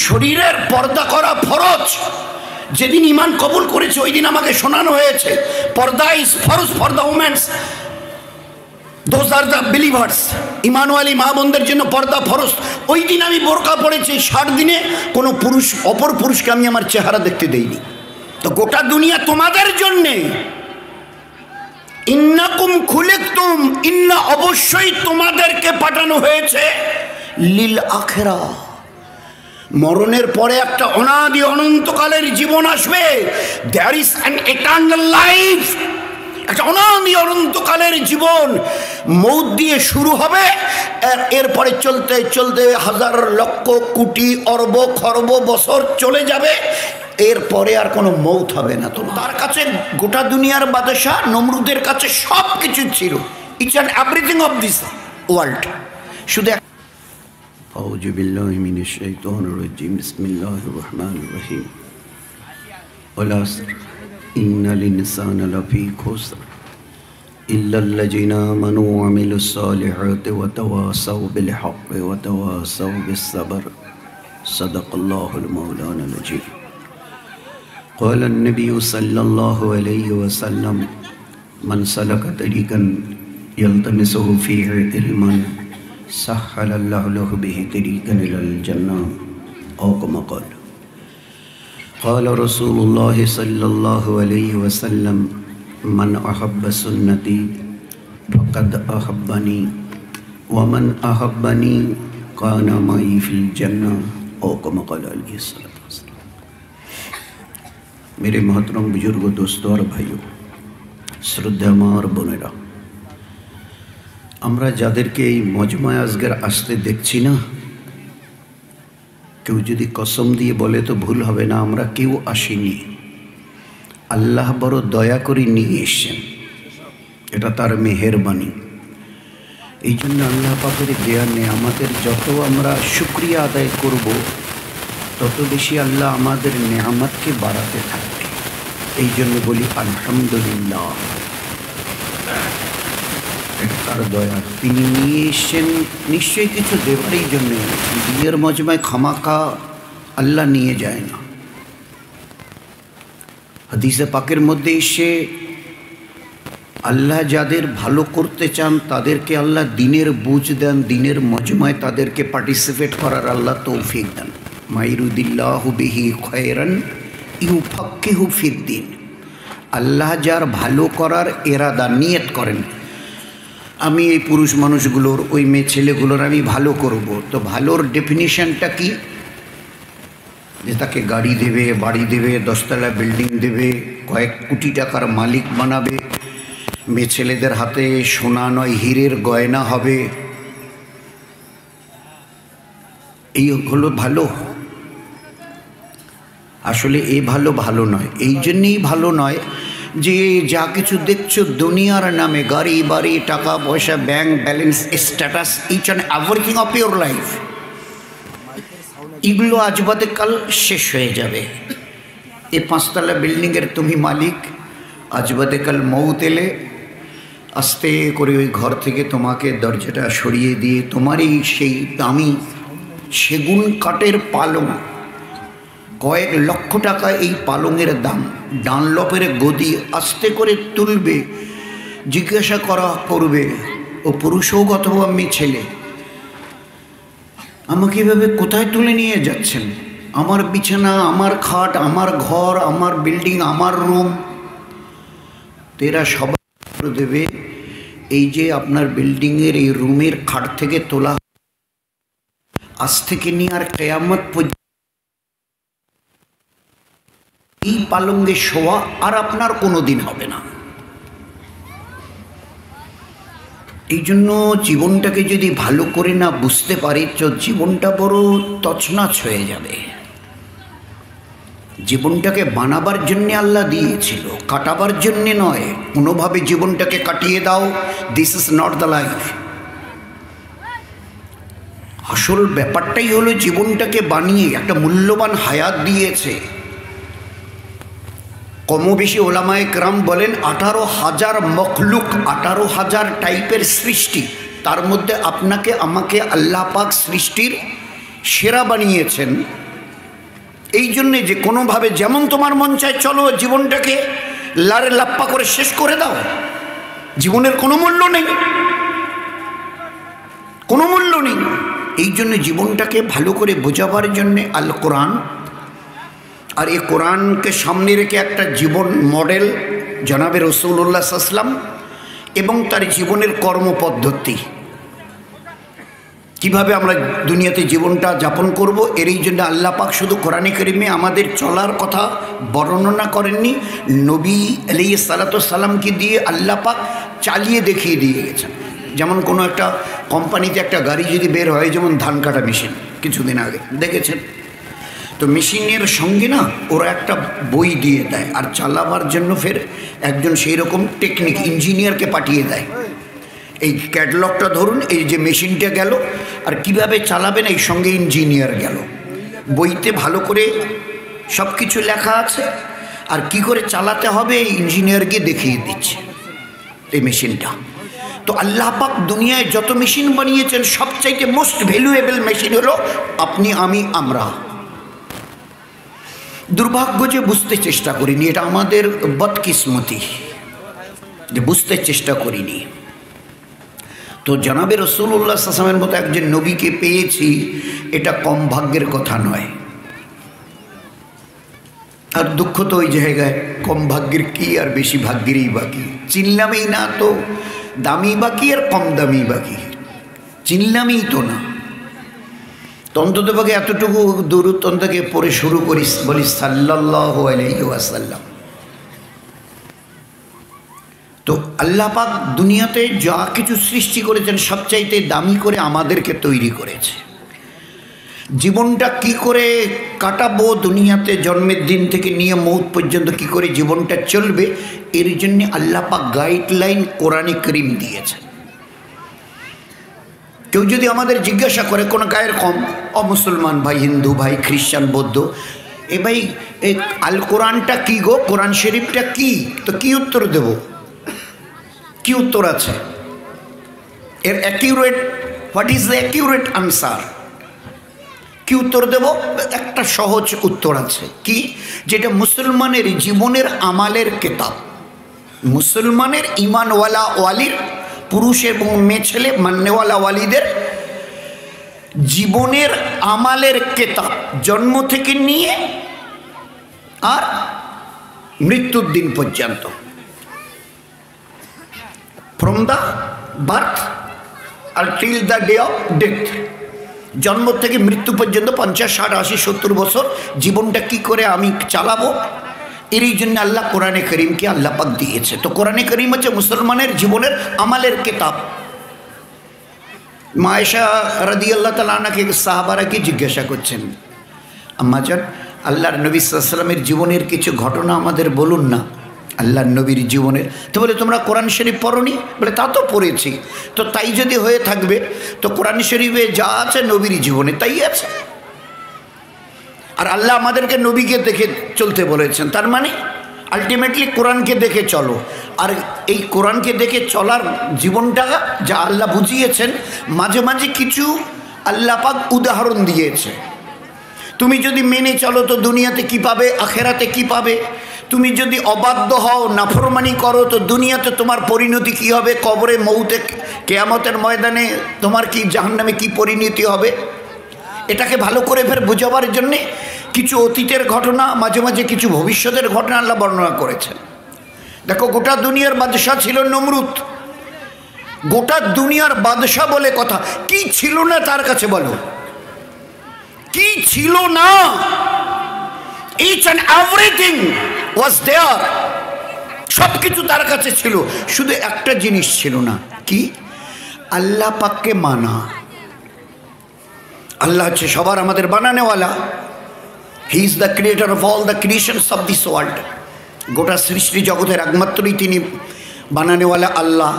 শরীরের পর্দা করা ফরজ। যেদিন ঈমান কবুল করেছে ওই দিন আমাকে শোনানো হয়েছে purdah is farz for the womens, those are the believers. ঈমানওয়ালী মা বোনদের জন্য পর্দা ফরজ। ওই দিন আমি বোরকা পড়েছি, 60 দিনে কোনো পুরুষ অপর পুরুষকে আমি আমার চেহারা দেখতে দেইনি। তো গোটা দুনিয়া তোমাদের জন্যে। ইন্নাকুম খুলিকতুম, ইন্না অবশ্যই তোমাদেরকে পাঠানো হয়েছে লিল আখিরা, মরণের পরে একটা অনাদি অনন্তকালের জীবন আসবে। There is an eternal life, একটা অনাদি অনন্তকালের জীবন মৌত দিয়ে শুরু হবে, এরপরে চলতে চলতে হাজার লক্ষ কোটি অরব খরব বছর চলে যাবে, এরপরে আর কোনো মৌত হবে না। তো তার কাছে গোটা দুনিয়ার বাদশাহ নমরুদের কাছে সব কিছু ছিল, each and everything of this world. শুধু আউযু বিল্লাহি মিনাশ শাইতানির রাজিম, বিসমিল্লাহির রহমানির রহিম। ওয়াল আসর ইন্নাল ইনসানা লাফি খুসর ইল্লাল্লাযিনা আমানু ওয়া আমিলুস সালিহাতি ওয়া তাওয়াসাউ বিল হাক্কি ওয়া তাওয়াসাউ বিস সাবর। সাদাকাল্লাহুল মাওলানাল আযীম। قال النبي صلى الله عليه وسلم من سلك طريقا يلتمسه فيه علما سهل الله له به طريقا إلى الجنة أو كما قال. قال رسول الله صلى الله عليه وسلم من أحب سنتي فقد أحبني ومن أحبني كان معي في الجنة أو كما قال عليه الصلاة والسلام. मेरे मोहतरम बुजुर्ग दोस्तों और भाइयों, শ্রদ্ধাময় বোনেরা, আমরা যাদেরকে এই মজমায় আজকের আসতে দেখছি না, কেউ যদি কসম দিয়ে বলে তো ভুল হবে না, আমরা কেউ আসিনি। আল্লাহ বড় দয়া করে নিয়ে এসেছেন, এটা তার মেহেরবানি। এই জন্য আল্লাহ পাকের দেয়া নেয়ামতের যত আমরা শুকরিয়া আদায় করব, তত বেশি আল্লাহ আমাদের নেয়ামতকে বাড়াতে থাকবে। এই জন্য বলি আলহামদুলিল্লাহ, এটা তার দয়া। তিনি নিয়ে এসছেন নিশ্চয়ই কিছু দেবারই জন্য। বিয়ের মজমায় খামাখা আল্লাহ নিয়ে যায় না। হাদিসে পাকের মধ্যে এসে আল্লাহ যাদের ভালো করতে চান তাদেরকে আল্লাহ দিনের বুঝ দেন, দিনের মজমায় তাদেরকে পার্টিসিপেট করার আল্লাহ তৌফিক দেন। মাইরুদিল্লাহু বিহি খায়রান ইউফাক্কিহু ফিদ্দিন। আল্লাহ যার ভালো করার এরাদা নিয়ত করেন, আমি এই পুরুষ মানুষগুলোর, ওই মেয়ে ছেলেগুলোর আমি ভালো করব, তো ভালোর ডেফিনিশনটা কি? যে তাকে গাড়ি দেবে, বাড়ি দেবে, 10 তলা বিল্ডিং দেবে, কয়েক কোটি টাকার মালিক বানাবে, মেয়ে ছেলেদের হাতে সোনা নয় হীরের গয়না হবে, এই হলো ভালো? আসলে এই ভালো ভালো নয়। এই জন্যেই ভালো নয় যে যা কিছু দেখছো দুনিয়ার নামে, গাড়ি বাড়ি টাকা পয়সা bank balance status, each and everything of your life, এগুলো আজ বাদে কাল শেষ হয়ে যাবে। এই 5 তলা বিল্ডিংয়ের তুমি মালিক, আজ বাদে কাল মৌত এলে আস্তে করে ওই ঘর থেকে তোমাকে দরজাটা সরিয়ে দিয়ে তোমারই সেই দামি সেগুন কাঠের পালং, কয়েক লক্ষ টাকা এই পালংয়ের দাম, ডানলপের গদি আস্তে করে তুলবে, জিজ্ঞাসা করা করবে, ও পুরুষ হোক অথবা মেয়ে ছেলে, আমাকে এভাবে কোথায় তুলে নিয়ে যাচ্ছেন? আমার বিছানা, আমার খাট, আমার ঘর, আমার বিল্ডিং, আমার রুম, তেরা সবাই দেবে। এই যে আপনার বিল্ডিংয়ের এই রুমের খাট থেকে তোলা, আজ থেকে নিয়ে আর কিয়ামত পর্যন্ত এই পালঙ্গে শোয়া আর আপনার কোনো দিন হবে না। এই জন্য জীবনটাকে যদি ভালো করে না বুঝতে পারি তো জীবনটা বড় তছনছ হয়ে যাবে। জীবনটাকে বানাবার জন্যে আল্লাহ দিয়েছিল, কাটাবার জন্যে নয়। কোনোভাবে জীবনটাকে কাটিয়ে দাও, this is not the life. আসল ব্যাপারটাই হলো জীবনটাকে বানিয়ে একটা মূল্যবান হায়াত দিয়েছে। কম বেশি ওলামায়ে কেরাম বলেন 18,000 মখলুক, 18,000 টাইপের সৃষ্টি, তার মধ্যে আপনাকে আমাকে আল্লাহ পাক সৃষ্টির সেরা বানিয়েছেন। এই জন্যে যে কোনোভাবে যেমন তোমার মন চায় চলো, জীবনটাকে লারে লাপ্পা করে শেষ করে দাও। জীবনের কোনো মূল্য নেই, কোনো মূল্য নেই। এই জন্য জীবনটাকে ভালো করে বোঝাবার জন্যে আল কোরআন, আর এই কোরআনকে সামনে রেখে একটা জীবন মডেল জনাবে রাসূলুল্লাহ সাল্লাল্লাহু আলাইহি ওয়াসাল্লাম এবং তার জীবনের কর্মপদ্ধতি, কিভাবে আমরা দুনিয়াতে জীবনটা যাপন করব। এরই জন্য আল্লাহ পাক শুধু কোরআনে কারিমে আমাদের চলার কথা বর্ণনা করেননি, নবী আলাইহিস সালাতু ওয়াস সালামকে দিয়ে আল্লাহ পাক চালিয়ে দেখিয়ে দিয়ে গেছেন। যেমন কোনো একটা কোম্পানিতে একটা গাড়ি যদি বের হয়, যেমন ধান কাটা মেশিন কিছুদিন আগে দেখেছেন, তো মেশিনের সঙ্গে না ওরা একটা বই দিয়ে দেয়, আর চালাবার জন্য ফের একজন সেই রকম টেকনিক ইঞ্জিনিয়ারকে পাঠিয়ে দেয়। এই ক্যাটালগটা ধরুন, এই যে মেশিনটা গেল, আর কিভাবে চালাবেন এই সঙ্গে ইঞ্জিনিয়ার গেল। বইতে ভালো করে সব কিছু লেখা আছে, আর কি করে চালাতে হবে এই ইঞ্জিনিয়ারকে দেখিয়ে দিচ্ছে এই মেশিনটা। তো আল্লাহ পাক দুনিয়ায় যত মেশিন বানিয়েছেন সবচাইতে মোস্ট ভ্যালুয়েবল মেশিন হলো আপনি, আমি, আমরা। দুর্ভাগ্য যে বুঝতে চেষ্টা করিনি, এটা আমাদের বদকিসমতি যে বুঝতে চেষ্টা করিনি। তো জনাবে রাসূলুল্লাহ সাল্লাল্লাহু আলাইহি ওয়াসাল্লামের মতো একজন নবীকে পেয়েছি, এটা কম ভাগ্যের কথা নয়। আর দুঃখ তো ওই জায়গায়, কম ভাগ্যের কি আর বেশি ভাগ্যেরই বাকি। চিনলামই না তো দামি বাকি আর কম দামি বাকি, চিনলামই তো না। তো অন্তত পক্ষে এতটুকু দরুদ অন্তকে পড়ে শুরু করিস, বলি সাল্লাল্লাহু আলাইহি ওয়াসাল্লাম। তো আল্লাহ পাক দুনিয়াতে যা কিছু সৃষ্টি করেছেন সবচাইতে দামি করে আমাদেরকে তৈরি করেছে। জীবনটা কি করে কাটাবো, দুনিয়াতে জন্মের দিন থেকে নিয়ে মৌত পর্যন্ত কি করে জীবনটা চলবে, এর জন্য আল্লাহ পাক গাইডলাইন কোরআনে কারীম দিয়েছেন। কেউ যদি আমাদের জিজ্ঞাসা করে কোনো গায়ের কম, অমুসলমান ভাই, হিন্দু ভাই, খ্রিস্টান, বৌদ্ধ, এ ভাই এই আল কোরআনটা কি গো, কোরআন শরীফটা কি, তো কি উত্তর দেব? কি উত্তর আছে এর accurate? What is the accurate answer? কি উত্তর দেব? একটা সহজ উত্তর আছে, কি, যেটা মুসলমানের জীবনের আমালের কিতাব, মুসলমানের ইমানওয়ালা ওয়ালির, পুরুষ এবং মেয়ে ছেলে মান্যওয়ালা ওয়ালিদের জীবনের আমালের কিতাব, জন্ম থেকে নিয়ে আর মৃত্যুর দিন পর্যন্ত, ফ্রম দ্য বার্থ আর till the day of death. জন্ম থেকে মৃত্যু পর্যন্ত 50, 60, 80, 70 বছর জীবনটা কি করে আমি চালাবো, এরই জন্য আল্লাহ কোরআনে কারীমকে আল্লাহ পাক দিয়েছে। তো কোরআনে কারীম হচ্ছে মুসলমানের জীবনের আমালের কিতাব। মা আয়েশা রাদিয়াল্লাহু তাআলা আনহাকে সাহাবারা কি জিজ্ঞাসা করছেন, আম্মাজান আল্লাহর নবী সাল্লাল্লাহু আলাইহি ওয়াসাল্লামের জীবনের কিছু ঘটনা আমাদের বলুন না, আল্লাহর নবীর জীবনের। তো বলে তোমরা কোরআন শরীফ পড়োনি? বলে তা তো পড়েছি। তো তাই যদি হয়ে থাকবে, তো কোরআন শরীফে যা আছে নবীর জীবনে তাই আছে। আর আল্লাহ আমাদেরকে নবীকে দেখে চলতে বলেছেন, তার মানে আলটিমেটলি কোরআনকে দেখে চলো। আর এই কোরআনকে দেখে চলার জীবনটা যা আল্লাহ বুঝিয়েছেন, মাঝে মাঝে কিছু আল্লাহ পাক উদাহরণ দিয়েছে। তুমি যদি মেনে চলো তো দুনিয়াতে কি পাবে, আখেরাতে কি পাবে। তুমি যদি অবাধ্য হও, নাফরমানি করো, তো দুনিয়াতে তোমার পরিণতি কি হবে, কবরে, মৌতে, কিয়ামতের ময়দানে তোমার কি জাহান্নামে কি পরিণতি হবে। এটাকে ভালো করে ফের বোঝাবার জন্যে কিছু অতীতের ঘটনা, মাঝে মাঝে কিছু ভবিষ্যতের ঘটনা আল্লাহ বর্ণনা করেছেন। দেখো, গোটা দুনিয়ার বাদশাহ ছিল নমরুদ। গোটা দুনিয়ার বাদশাহ বলে কথা, কি ছিল না তার কাছে বলো, কি ছিল না? Each and everything was there, সব কিছু তার কাছে ছিল, শুধু একটা জিনিস ছিল না, কি? আল্লাহ পাককে মানা। আল্লাহ হচ্ছে সবার আমাদের বানানেওয়ালা। He is the creator of all the creations of this world. গোটা সৃষ্টি জগতের একমাত্রই তিনি বানানেওয়ালা আল্লাহ।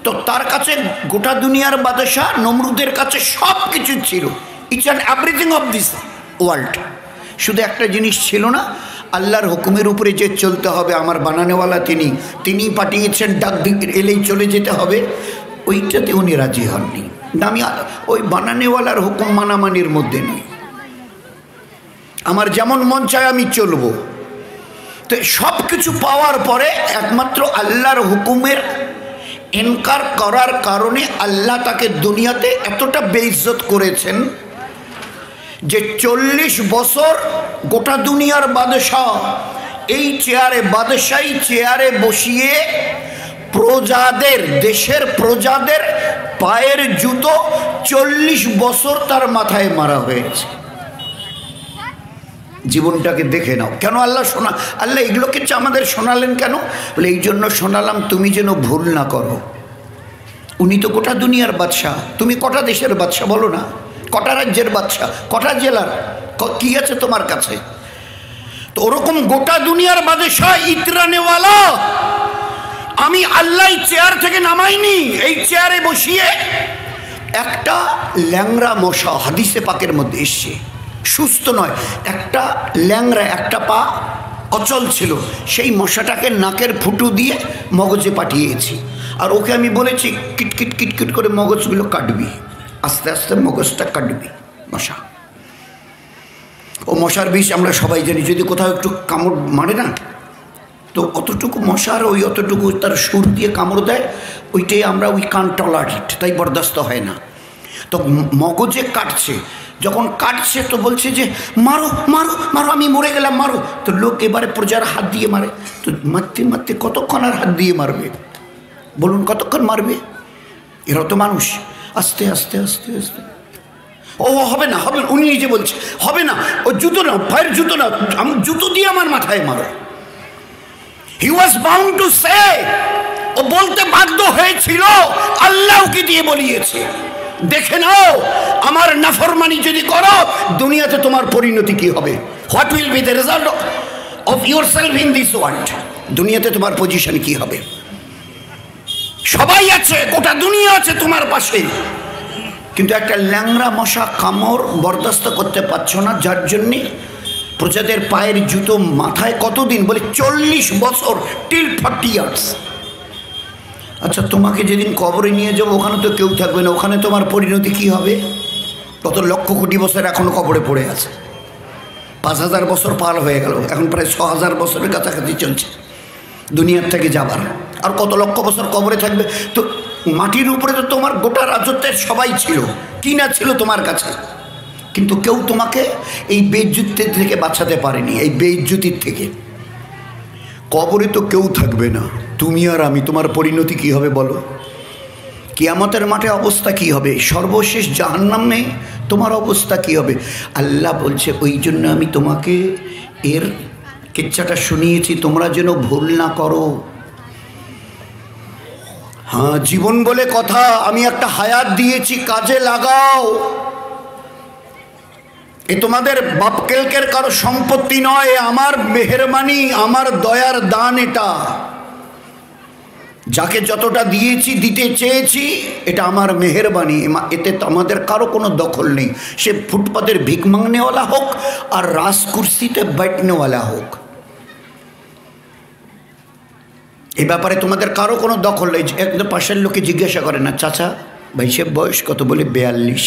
তো তার কাছে গোটা দুনিয়ার বাদশাহ নমরুদের কাছে সব কিছু ছিল, each and everything of this world. শুধু একটা জিনিস ছিল না, আল্লাহর হুকুমের উপরে যে চলতে হবে, আমার বানানেওয়ালা তিনি পাঠিয়েছেন, ডাক এলেই চলে যেতে হবে, ওইটাতে উনি রাজি হননি। আমি ওই বানানেওয়ালার হুকুম মানামানির মধ্যে নই। আমার যেমন মন চায় আমি চলবো। তো সব কিছু পাওয়ার পরে একমাত্র আল্লাহর হুকুমের ইনকার করার কারণে আল্লাহ তাকে দুনিয়াতে এতটা বেইজ্জত করেছেন যে 40 বছর গোটা দুনিয়ার বাদশাহ এই চেয়ারে, বাদশাহী চেয়ারে বসিয়ে প্রজাদের, দেশের প্রজাদের পায়ের জুতো 40 বছর তার মাথায় মারা হয়েছে। জীবনটাকে দেখে নাও। কেন আল্লাহ আল্লাহ এগুলোকে আমাদের শোনালেন কেন? বলে এই জন্য শোনালাম তুমি যেন ভুল না করো। উনি তো গোটা দুনিয়ার বাদশাহ, তুমি কটা দেশের বাদশাহ বলো না? কটা রাজ্যের বাদশাহ, কটা জেলার, কি আছে তোমার কাছে? তো ওরকম গোটা দুনিয়ার বাদশাহ ইতরানেওয়ালা আমি আল্লাহ চেয়ার থেকে নামাইনি। এই চেয়ারে বসিয়ে একটা ল্যাংড়া মশা, হাদিসে পাকের মধ্যে এসছে, সুস্থ নয়, একটা ল্যাংড়া, একটা পা অচল ছিল, সেই মশাটাকে নাকের ফুটো দিয়ে মগজে পাঠিয়েছি। আর ওকে আমি বলেছি কিটকিট কিটকিট করে মগজগুলো কাটবি, আস্তে আস্তে মগজটা কাটবি মশা। ও মশার বিষ আমরা সবাই জানি, যদি কোথাও একটু কামড় মারে না তো অতটুকু মশার ওই অতটুকু তার সুর দিয়ে কামড় দেয়, ওইটাই আমরা উই কান টলারেট, তাই বরদাস্ত হয় না। তো মগজে কাটছে, যখন কাটছে তো বলছে যে মারো মারো মারো, আমি মরে গেলাম মারো। তো লোক এবারে প্রজার হাত দিয়ে মারে। তো মারতে মারতে কতক্ষণ আর হাত দিয়ে মারবে বলুন, কতক্ষণ মারবে? এরা তো মানুষ। আস্তে আস্তে আস্তে আস্তে, ও হবে না হবে না, উনি নিজে বলছে হবে না, ও জুতো না, পায়ের জুতো না, জুতো দিয়ে আমার মাথায় মারো। হি ওয়াজ বাউন্ড টু সে, ও বলতে বাধ্য হয়েছিল, আল্লাহ ওকে দিয়ে বলিয়েছে দেখে নাও আমার নাফরমানি যদি করো দুনিয়াতে তোমার পরিণতি কি হবে, what will be the result of yourself in this world, দুনিয়াতে তোমার পজিশন কি হবে। সবাই আছে, গোটা দুনিয়া আছে তোমার পাশে, কিন্তু একটা ল্যাংড়া মশা কামড় বরদাস্ত করতে পারছো না, যার জন্যে প্রজাদের পায়ের জুতো মাথায় কতদিন? বলে 40 বছর, টিল 40 ইয়ার্স। আচ্ছা তোমাকে যেদিন কবরে নিয়ে যাবো ওখানে তো কেউ থাকবে না, ওখানে তোমার পরিণতি কি হবে? কত লক্ষ কোটি বছর এখনো কবরে পড়ে আছে, 5000 বছর পার হয়ে গেল, এখন প্রায় 6000 বছরের কাছাকাছি চলছে দুনিয়ার থেকে যাবার, আর কত লক্ষ বছর কবরে থাকবে। তো মাটির উপরে তো তোমার গোটা রাজত্বের সবাই ছিল, কি না ছিল তোমার কাছে, কিন্তু কেউ তোমাকে এই বেইজ্জতি থেকে বাঁচাতে পারেনি, এই বেইজ্জতির থেকে। কবরে তো কেউ থাকবে না, তুমি আর আমি, তোমার পরিণতি কি হবে বলো? কিয়ামতের মাঠে অবস্থা কি হবে? সর্বশেষ জাহান্নামে তোমার অবস্থা কি হবে? আল্লাহ বলছে ওই জন্য আমি তোমাকে এর কিচ্ছাটা শুনিয়েছি, তোমরা যেন ভুল না করো। হ্যাঁ, জীবন বলে কথা, আমি একটা হায়াত দিয়েছি, কাজে লাগাও। এ তোমাদের বাপকেলকের কারো সম্পত্তি নয়, আমার মেহেরবানি, আমার দয়ার দান। এটা যাকে যতটা দিয়েছি, দিতে চেয়েছি, এটা আমার মেহেরবানি, এতে আমাদের কারো কোনো দখল নেই। সে ফুটপাতের ভিক মাংনেওয়ালা হোক আর রাজকুর্সিতে बैठनेওয়ালা হোক, এই ব্যাপারে তোমাদের কারো কোনো দখল নেই। একদম পাশের লোকে জিজ্ঞাসা করে না, চাচা ভাই সে বয়স কত? বলে 42।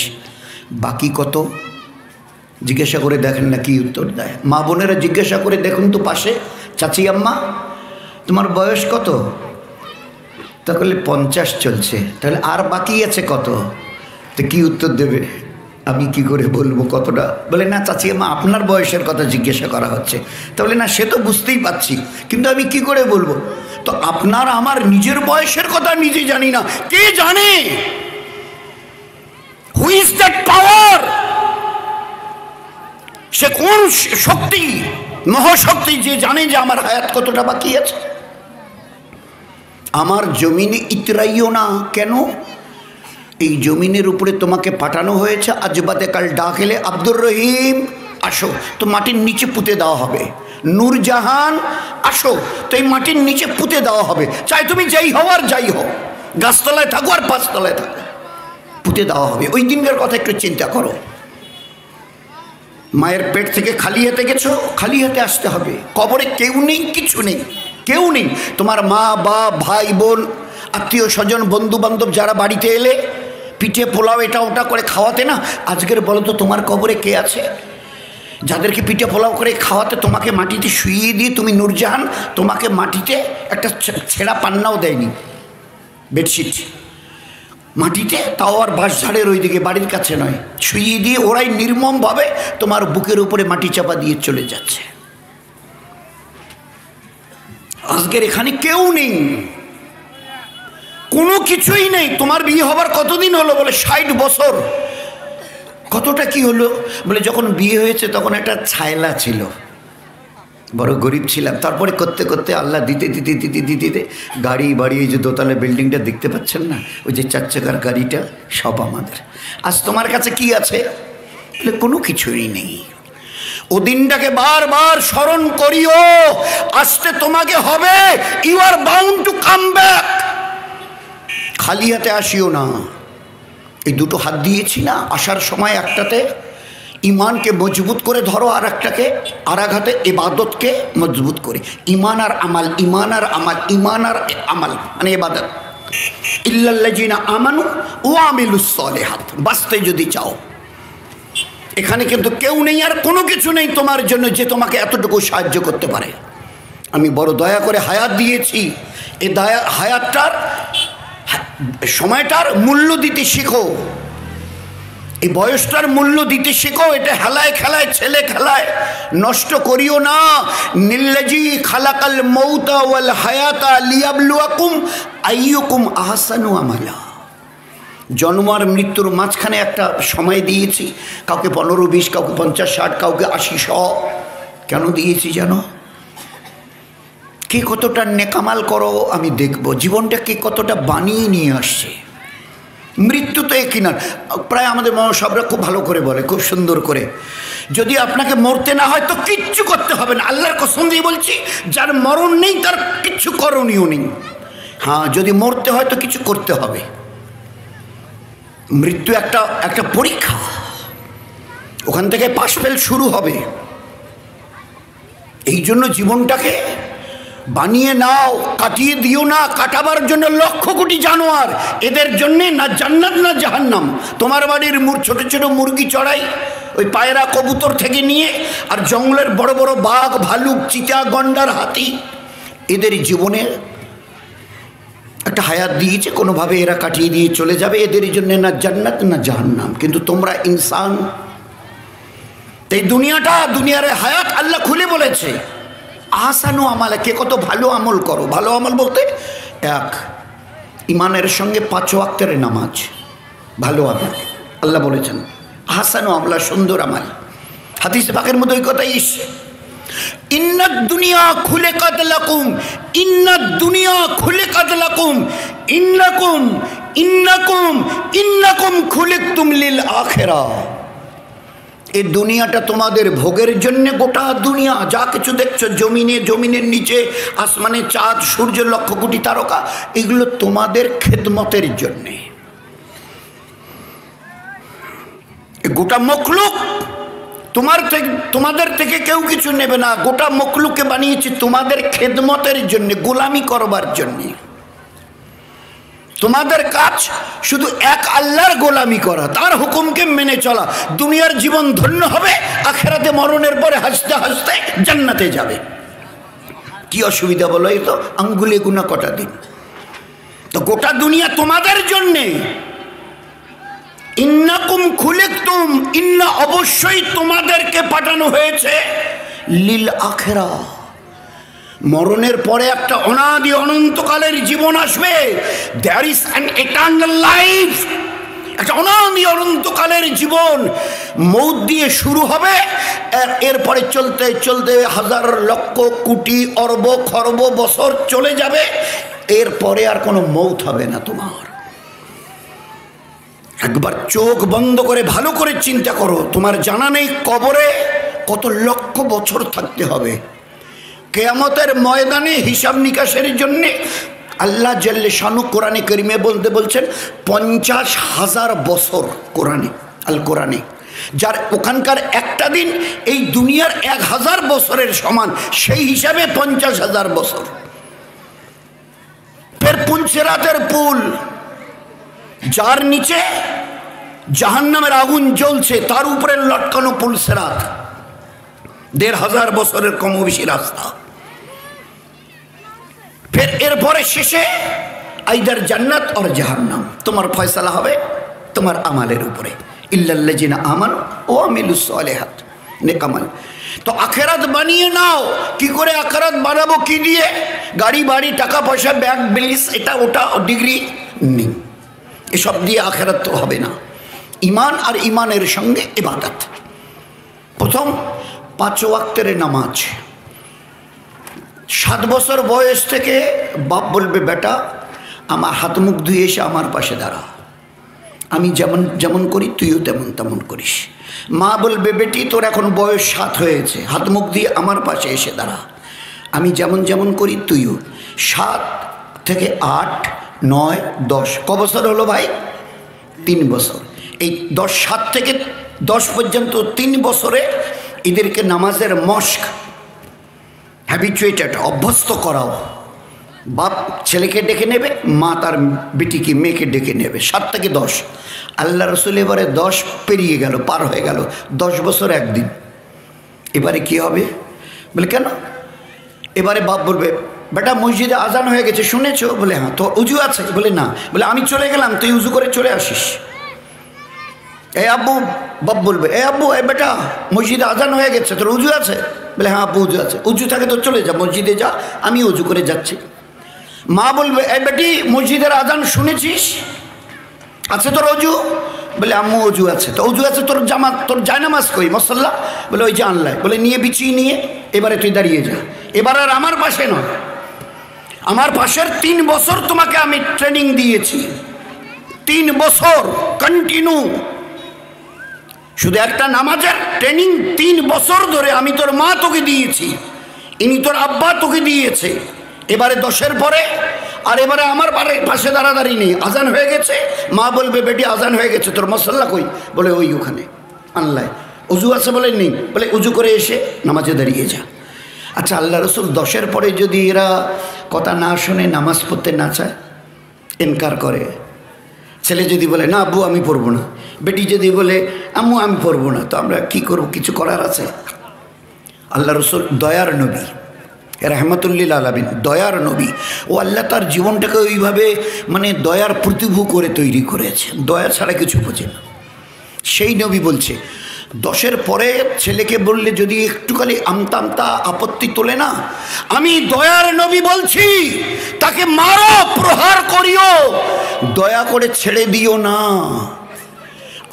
বাকি কত জিজ্ঞাসা করে দেখেন না কি উত্তর দেয়। মা বোনেরা জিজ্ঞাসা করে দেখুন তো পাশে, চাচি আম্মা তোমার বয়স কত? তাহলে 50 চলছে, তাহলে আর বাকি আছে কত? তো কি উত্তর দেবে? আমি কি করে বলবো কতটা? বলে না চাচি আম্মা আপনার বয়সের কথা জিজ্ঞাসা করা হচ্ছে। তাহলে না সে তো বুঝতেই পারছি, কিন্তু আমি কি করে বলবো? তো আপনার আমার নিজের বয়সের কথা নিজে জানি না, কে জানে? হু ইজ দ্যাট পাওয়ার? সে কোন শক্তি, মহাশক্তি, যে জানে যে আমার হায়াত কতটা বাকি আছে। আমার জমিনে ইতরাইও না কেন? এই জমিনের উপরে তোমাকে পাঠানো হয়েছে, আজ বাদে কাল ডাক এলে আব্দুর রহিম আসো, তো মাটির নিচে পুঁতে দেওয়া হবে। নূরজাহান আসো, তো এই মাটির নিচে পুঁতে দেওয়া হবে। চাই তুমি যাই হও আর যাই হও, গাছতলায় থাকো আর পাঁচতলায় থাকো, পুঁতে দেওয়া হবে। ওই দিনকার কথা একটু চিন্তা করো। মায়ের পেট থেকে খালি হাতে গেছো, খালি হাতে আসতে হবে। কবরে কেউ নেই, কিছু নেই, কেউ নেই। তোমার মা বাপ ভাই বোন আত্মীয় স্বজন বন্ধু বান্ধব যারা বাড়িতে এলে পিঠে পোলাও এটা ওটা করে খাওয়াতে না, আজকের বলো তো তোমার কবরে কে আছে? যাদেরকে পিঠে পোলাও করে খাওয়াতে তোমাকে মাটিতে শুইয়ে দিয়ে তুমি নূরজাহান, তোমাকে মাটিতে একটা ছেঁড়া পান্নাও দেয়নি, বেডশিট মাটিতে, তাও আর বাঁশঝাড়ের ওইদিকে, বাড়ির কাছে নয়, শুইয়ে দিয়ে ওরাই নির্মমভাবে তোমার বুকের উপরে মাটি চাপা দিয়ে চলে যাচ্ছে। আজকের এখানে কেউ নেই, কোনো কিছুই নেই। তোমার বিয়ে হবার কতদিন হলো? বলে 60 বছর। কতটা কি হলো? বলে যখন বিয়ে হয়েছে তখন একটা ছায়লা ছিল, বড় গরিব ছিলাম, তারপরে করতে করতে আল্লাহ দিতে দিতে দিতে দিতে দিতে গাড়ি বাড়ি, এই যে দোতলা বিল্ডিংটা দেখতে পাচ্ছেন না, ওই যে 4 চাকার গাড়িটা, সব আমাদের। আজ তোমার কাছে কি আছে? বলে কোনো কিছুই নেই। ও দিনটাকে বারবার স্মরণ করিও, আসতে তোমাকে হবে। You are bound to come back. খালি হাতে আসিও না। এই দুটো হাত দিয়েছি না, আসার সময় একটাতে ইমানকে মজবুত করে ধরো, আর একটাকে আর এক হাতে ইবাদতকে মজবুত করে। ইমান আর আমাল, ইমান আর আমাল, ইমান আর আমাল মানে ইবাদত। ইল্লাল্লাযিনা আমানু ওয়া আমিলুস সালিহাত। বাঁচতে যদি চাও, এখানে কিন্তু কেউ নেই আর কোনো কিছু নেই তোমার জন্য যে তোমাকে এতটুকু সাহায্য করতে পারে। আমি বড় দয়া করে হায়াত দিয়েছি। এই দয়া হায়াতটার সময়টার মূল্য দিতে শিখো, এই বয়সটার মূল্য দিতে শিখো। এটা হেলায় খেলায়, ছেলে খেলায় নষ্ট করিও না। নিল্লাজি খালাকাল মৌতা ওয়াল হায়াতা লিয়াবলুয়াকুম আইয়ুকুম আহসানু আমালা। জন্ম আর মৃত্যুর মাঝখানে একটা সময় দিয়েছি, কাউকে 15-20, কাউকে 50-60, কাউকে 80-100। কেন দিয়েছি জানো? কে কতটা নেকামাল করো আমি দেখব, জীবনটা কে কতটা বানিয়ে নিয়ে আসছে। মৃত্যু তো একই না, প্রায় আমাদের সবরা খুব ভালো করে বলে, খুব সুন্দর করে, যদি আপনাকে মরতে না হয় তো কিচ্ছু করতে হবে না। আল্লাহর কসম দিয়ে বলছি, যার মরণ নেই তার কিচ্ছু করণীয় নেই। হ্যাঁ, যদি মরতে হয় তো কিছু করতে হবে। মৃত্যু একটা পরীক্ষা, ওখান থেকে পাশ ফেল শুরু হবে। এই জন্য জীবনটাকে বানিয়ে নাও, কাটিয়ে দিও না। কাটাবার জন্য লক্ষ কোটি জানোয়ার, এদের জন্যে না জান্নাত না জাহান্নাম। তোমার বাড়ির ছোট ছোট মুরগি চড়াই, ওই পায়রা কবুতর থেকে নিয়ে, আর জঙ্গলের বড় বড় বাঘ ভালুক চিতা গন্ডার হাতি, এদের জীবনে একটা হায়াত দিয়েছে, কোনোভাবে এরা কাটিয়ে দিয়ে চলে যাবে। এদের জন্য না জান্নাত না জাহান্নাম। কিন্তু তোমরা ইনসান, এই দুনিয়ার হায়াত আল্লাহ খুলে বলেছে আহসানু আমালা, কে কত ভালো আমল করো। ভালো আমল বলতে এক, ইমানের সঙ্গে 5 ওয়াক্তের নামাজ ভালো আমল। আল্লাহ বলেছেন আহসানু আমলা, সুন্দর আমাল। হাদিস পাকের মধ্যে ওই কথাই এসছে, ইন্নাদ দুনিয়া খুলিকাত লাকুম, ইন্নাদ দুনিয়া খুলিকাত লাকুম, ইন্নাকুম ইন্নাকুম ইন্নাকুম খুলিকতুম লিল আখিরাহ। এই দুনিয়াটা তোমাদের ভোগের জন্য। গোটা দুনিয়া যা কিছু দেখছো, জমিনের নিচে, আসমানে চাঁদ সূর্য লক্ষ কোটি তারকা, এগুলো তোমাদের খেদমতের জন্যে। গোটা মখলুক তোমাদের থেকে কেউ কিছু নেবে না। গোটা মখলুককে বানিয়েছি তোমাদের খেদমতের জন্য, গোলামি করবার জন্যে। তোমাদের কাজ শুধু এক আল্লাহর গোলামি করা, তার হুকুমকে মেনে চলা। দুনিয়ার জীবন ধন্য হবে, আখিরাতে মরণের পরে হাসতে হাসতে জান্নাতে যাবে। কি অসুবিধা বলো? এই তো আঙ্গুলে গুনা কটা দিন। তো গোটা দুনিয়া তোমাদের জন্যে। ইন্নাকুম খুলিকতুম, ইন্না অবশ্যই তোমাদেরকে পাঠানো হয়েছে, লিল আখিরাহ, মরণের পরে একটা অনাদি অনন্তকালের জীবন আসবে। There is an eternal life, একটা অনাদি অনন্তকালের জীবন। মৌত দিয়ে শুরু হবে, এরপরে চলতে চলতে হাজার লক্ষ কোটি অরব খরব বছর চলে যাবে, এরপরে আর কোনো মৌত হবে না তোমার। একবার চোখ বন্ধ করে ভালো করে চিন্তা করো, তোমার জানা নেই কবরে কত লক্ষ বছর থাকতে হবে। কিয়ামতের ময়দানে হিসাব নিকাশের জন্যে আল্লাহ জাল্লে শানু কোরআনে কারিমে বলছেন 50,000 বছর। কোরআনে যার ওখানকার একটা দিন এই দুনিয়ার 1000 বছরের সমান, সেই হিসাবে 50,000 বছর। ফের পুলসিরাতের পুল, যার নিচে জাহান্নামের আগুন জ্বলছে, তার উপরে লটকানো পুলসিরাত। 1500 বছরের কম বেশি রাস্তা। ফের এরপরে শেষে আইদার জান্নাত আর জাহান্নাম, তোমার ফয়সালা হবে তোমার আমালের উপরে। ইল্লাল্লাযিনা আমানু ওয়া আমিলুস সালিহাত, নেক আমল। তো আখেরাত বানিয়ে নাও। কি করে আখেরাত বানাবো? কি দিয়ে? গাড়ি বাড়ি টাকা পয়সা ব্যাগ ব্যালেন্স এটা ওটা ডিগ্রি নেই, এসব দিয়ে আখেরাত তো হবে না। ইমান আর ইমানের সঙ্গে ইবাদত। প্রথম 5 ওয়াক্তের নামাজ। 7 বছর বয়স থেকে বাপ বলবে বেটা আমার হাত মুখ ধুয়ে এসে আমার পাশে দাঁড়া, আমি যেমন যেমন করি তুইও তেমন তেমন করিস। মা বলবে বেটি তোর এখন বয়স 7 হয়েছে, হাত মুখ দিয়ে আমার পাশে এসে দাঁড়া, আমি যেমন যেমন করি তুইও। 7 থেকে 8, 9, 10 ক বছর হলো ভাই? 3 বছর। এই 7 থেকে 10 পর্যন্ত 3 বছরে এদেরকে নামাজের মস্ক হ্যাবিচুয়েটেড, অভ্যস্ত করাও। বাপ ছেলেকে ডেকে নেবে, মা তার বেটিকে মেয়েকে ডেকে নেবে। 7 থেকে 10। আল্লাহ রসুল এবারে 10 পেরিয়ে গেল, পার হয়ে গেল। 10 বছর 1 দিন। এবারে কি হবে? বলে কেন? এবারে বাপ বলবে বেটা মসজিদে আজান হয়ে গেছে শুনেছো? বলে হ্যাঁ। তো উজু আছে? বলে না। বলে আমি চলে গেলাম, তুই উজু করে চলে আসিস। এই আব্বু, বাপ বলবে এই আব্বু এই বেটা মসজিদে আজান হয়ে গেছে, তোর উজু আছে? বলে হ্যাঁ আব্বু উজু আছে। উজু থাকে তো চলে যা, মসজিদে যা, আমি উজু করে যাচ্ছি। মা বলবে এই বেটি মসজিদের আজান শুনেছিস? আছে তোর অজু? বলে আম্মু অজু আছে। তো অজু আছে, তোর জামাত তোর জায়নামাজ কই মসল্লা? বলে ওই যে আনলাই। বলে নিয়ে বিছিয়ে নিয়ে এবারে তুই দাঁড়িয়ে যা। এবার আর আমার পাশে নয়, আমার পাশের 3 বছর তোমাকে আমি ট্রেনিং দিয়েছি, 3 বছর কন্টিনিউ। শুধু একটা নামাজের ট্রেনিং 3 বছর ধরে আমি তোর মা তোকে দিয়েছি, ইনি তোর আব্বা তোকে দিয়েছে। এবারে 10-এর পরে আর এবারে আমার পাশে দাঁড়াদাঁড়ি নেই। আজান হয়ে গেছে, মা বলবে বেটি আজান হয়ে গেছে, তোর মসল্লা কই? বলে ওই ওখানে আনলাই। উজু আছে? বলে নেই। বলে উজু করে এসে নামাজে দাঁড়িয়ে যা। আচ্ছা আল্লাহ রসুল 10-এর পরে যদি এরা কথা না শুনে নামাজ পড়তে না চায়, ইনকার করে, ছেলে যদি বলে না আব্বু আমি পড়বো না, বেটি যদি বলে আম্মু আমি পড়বো না, তো আমরা কি করব? কিছু করার আছে? আল্লাহ রসুল দয়ার নবী, রহমতুল্লিল আলামিন, দয়ার নবী। ও আল্লাহ তার জীবনটাকে ওইভাবে মানে দয়ার প্রতিভূ করে তৈরি করেছে, দয়া ছাড়া কিছু বোঝে না। সেই নবী বলছে 10-এর পরে ছেলেকে বললে যদি একটুখানি আমতা আমতা আপত্তি তোলে না, আমি দয়ার নবী বলছি তাকে মারো, প্রহার করিও, দয়া করে ছেড়ে দিও না।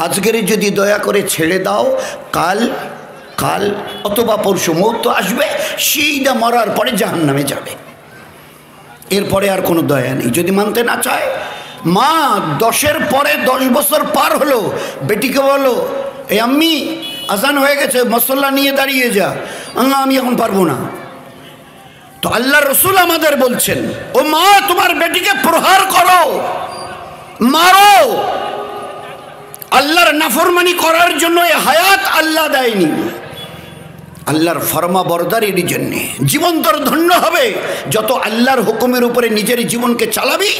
আজকের যদি দয়া করে ছেড়ে দাও, কাল অথবা পরশু মৌত তো আসবে, সেইটা মরার পরে জাহান্নামে যাবে। এরপরে আর কোনো দয়া নেই যদি মানতে না চায়। মা 10-এর পরে 10 বছর পার হলো, বেটিকে বলো এই আম্মি আজান হয়ে গেছে, মসল্লা নিয়ে দাঁড়িয়ে যা। আমি এখন পারবো না। তো আল্লাহ রসুল আমাদের বলছেন ও মা তোমার বেটিকে প্রহার করো, মারো। আল্লাহর নাফরমানি করার জন্য এই হায়াত আল্লাহ দেয়নি, আল্লাহর ফরমা বরদারির জন্যে। জীবন তোর ধন্য হবে যত আল্লাহর হুকুমের উপরে নিজের জীবনকে চালাবি।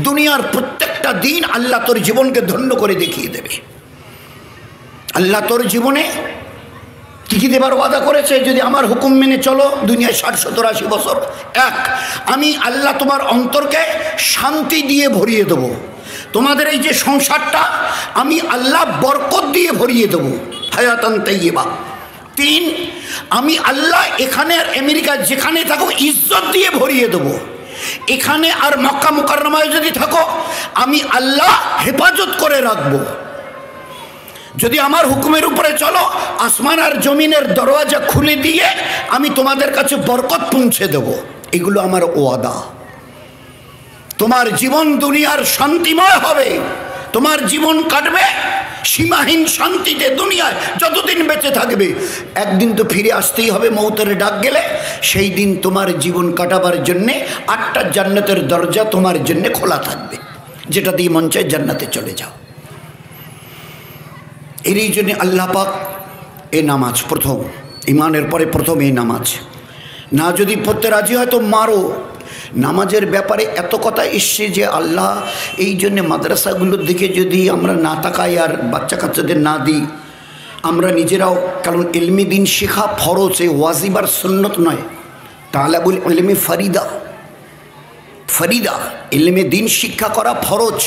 দুনিয়ার প্রত্যেকটা দিন আল্লাহ তোর জীবনকে ধন্য করে দেখিয়ে দেবে। আল্লাহ তোর জীবনে কি কি দেবার ওয়াদা করেছে? যদি আমার হুকুম মেনে চলো দুনিয়ায় 60-70-80 বছর, আমি আল্লাহ তোমার অন্তরকে শান্তি দিয়ে ভরিয়ে দেবো। তোমাদের এই যে সংসারটা আমি আল্লাহ বরকত দিয়ে ভরিয়ে দেবো, হায়াতান তাইয়্যিবা। 3, আমি আল্লাহ এখানে আর আমেরিকা যেখানে থাকো ইজ্জত দিয়ে ভরিয়ে দেবো। এখানে আর মক্কা মুকাররমায় যদি থাকো আমি আল্লাহ হেফাজত করে রাখবো। যদি আমার হুকুমের উপরে চলো আসমান আর জমিনের দরওয়াজা খুলে দিয়ে আমি তোমাদের কাছে বরকত পৌঁছে দেব। এগুলো আমার ওয়াদা। তোমার জীবন দুনিয়ার শান্তিময় হবে, তোমার জীবন কাটবে সীমাহীন শান্তিতে দুনিয়ায় যতদিন বেঁচে থাকবে। একদিন তো ফিরে আসতেই হবে, মৌতের ডাক গেলে। সেই দিন তোমার জীবন কাটাবার জন্যে 8টা জান্নাতের দরজা তোমার জন্যে খোলা থাকবে, যেটা দিয়ে মন চায় জান্নাতে চলে যাও। এরই জন্যে আল্লাহ পাক এই নামাজ প্রথম, ইমানের পরে প্রথম এই নামাজ। না যদি পড়তে রাজি হয় তো মারো। নামাজের ব্যাপারে এত কথা এসছে যে আল্লাহ এই জন্যে মাদ্রাসাগুলোর দিকে যদি আমরা না তাকাই আর বাচ্চা কাচ্চাদের না দিই, আমরা নিজেরাও, কারণ ইলমে দিন শেখা ফরজ, এ ওয়াজিব আর সুন্নত নয়। তালাবুল ইলমে ফরিদা, ফরিদা, ইলমে দিন শিক্ষা করা ফরজ।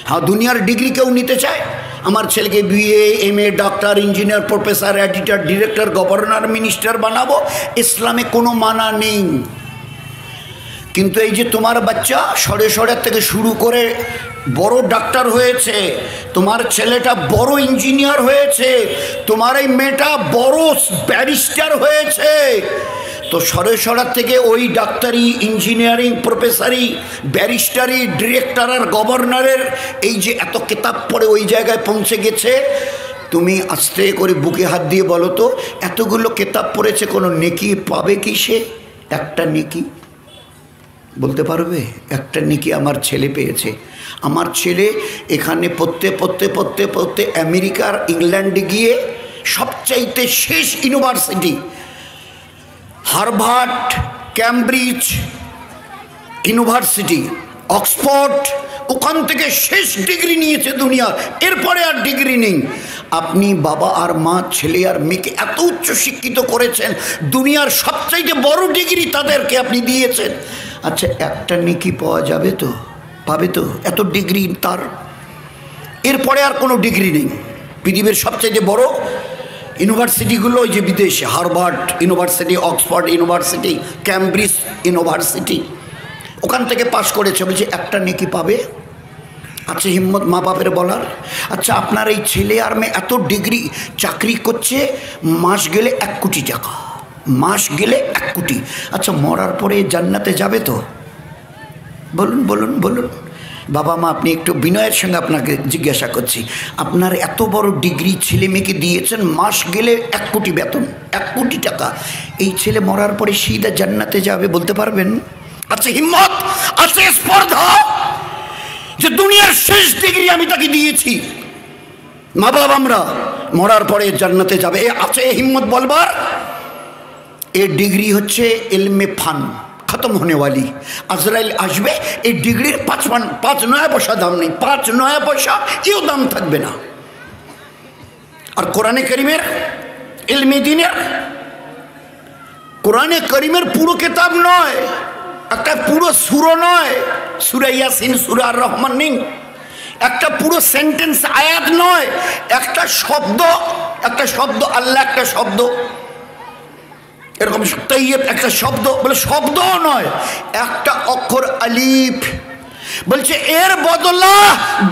হ্যাঁ, দুনিয়ার ডিগ্রি কেউ নিতে চায়, আমার ছেলেকে BA, MA, doctor, engineer, professor, editor, director, governor, minister বানাবো, ইসলামে কোনো মানা নেই। কিন্তু এই যে তোমার বাচ্চা সরের থেকে শুরু করে বড় ডাক্তার হয়েছে, তোমার ছেলেটা বড় ইঞ্জিনিয়ার হয়েছে, তোমার এই মেয়েটা বড় ব্যারিস্টার হয়েছে, তো সরের থেকে ওই ডাক্তারি, ইঞ্জিনিয়ারিং, প্রফেসরি, ব্যারিস্টারি, ডিরেক্টর আর গভর্নরের এই যে এত কিতাব পড়ে ওই জায়গায় পৌঁছে গেছে, তুমি আস্তে করে বুকে হাত দিয়ে বলো তো, এতগুলো কিতাব পড়েছে, কোনো নেকি পাবে কি সে? একটা নেকি বলতে পারবে? একটা নেকি আমার ছেলে পেয়েছে। আমার ছেলে এখানে পড়তে আমেরিকার, ইংল্যান্ডে গিয়ে সবচাইতে শেষ university Harvard, Cambridge university, Oxford, ওখান থেকে শেষ ডিগ্রি নিয়েছে দুনিয়ার, এরপরে আর ডিগ্রি নেই। আপনি বাবা আর মা, ছেলে আর মেয়েকে এত উচ্চ শিক্ষিত করেছেন, দুনিয়ার সবচাইতে বড় ডিগ্রি তাদেরকে আপনি দিয়েছেন। আচ্ছা, একটা নেকি পাওয়া যাবে তো? পাবে তো? এত ডিগ্রি তার, এরপরে আর কোনো ডিগ্রি নেই। পৃথিবীর সবচাইতে বড় ইউনিভার্সিটিগুলো ওই যে বিদেশে, Harvard university, Oxford university, Cambridge university, ওখান থেকে পাশ করেছে, বলছে একটা নেকি পাবে। আচ্ছা, হিম্মত মা বাপের বলার? আচ্ছা, আপনার এই ছেলে আর মেয়ে এত ডিগ্রি, চাকরি করছে, মাস গেলে 1 কোটি টাকা, মাস গেলে 1 কোটি। আচ্ছা, মরার পরে জান্নাতে যাবে তো? বলুন বলুন বলুন। বাবা মা, আপনি একটু বিনয়ের সঙ্গে আপনাকে জিজ্ঞাসা করছি, আপনার এত বড় ডিগ্রি ছেলে মেয়েকে দিয়েছেন, মাস গেলে 1 কোটি বেতন, 1 কোটি টাকা, এই ছেলে মরার পরে সিধা জান্নাতে যাবে বলতে পারবেন? আচ্ছা, হিম্মত আছে, স্পর্ধা যে দুনিয়ার শেষ ডিগ্রি আমি তাকে দিয়েছি, মা বাবা আমরা, মরার পরে জান্নাতে যাবে, এ আছে হিম্মত বলবার? এ ডিগ্রি হচ্ছে ইলমে ফান, খতম होने वाली। আজরাইল আসবে, এই ডিগ্রির 5 নয়া পয়সা দাম নেই, 5 নয়া পয়সা এও দাম থাকবে না। আর কোরআনে করিমের, ইলমে দ্বীনের, কোরআনে করিমের পুরো কিতাব নয়, একটা পুরো সূরা নয়, সূরা ইয়াসিন, সূরা আর রহমান নেই, একটা পুরো সেন্টেন্স আয়াত নয়, একটা শব্দ, আল্লাহ একটা শব্দ, এরকম তৈয়ব একটা শব্দ, বলে শব্দও নয়, একটা অক্ষর আলিফ, বলছে এর বদলা